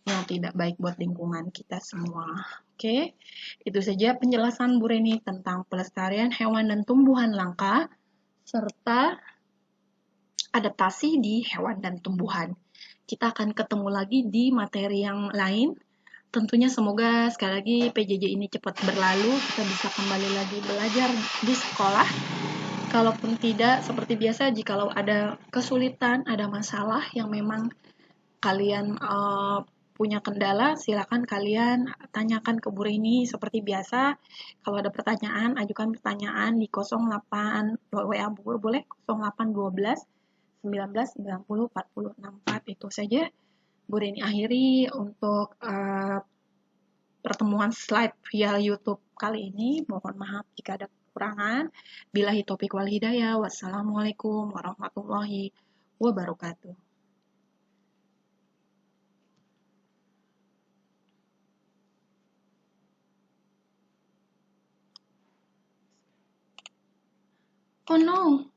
yang tidak baik buat lingkungan kita semua. Oke, itu saja penjelasan Bu Reni tentang pelestarian hewan dan tumbuhan langka serta adaptasi di hewan dan tumbuhan. Kita akan ketemu lagi di materi yang lain. Tentunya semoga sekali lagi PJJ ini cepat berlalu, kita bisa kembali lagi belajar di sekolah. Kalaupun tidak, seperti biasa, jikalau ada kesulitan, ada masalah yang memang kalian punya kendala, silakan kalian tanyakan ke Bu Rini seperti biasa. Kalau ada pertanyaan, ajukan pertanyaan di 08 WA Bu boleh 0812 19 90 40 64. Itu saja Bu Rini akhiri untuk pertemuan slide via YouTube kali ini. Mohon maaf jika ada kekurangan. Billahi taufiq wal hidayah. Wassalamualaikum warahmatullahi wabarakatuh. Oh no.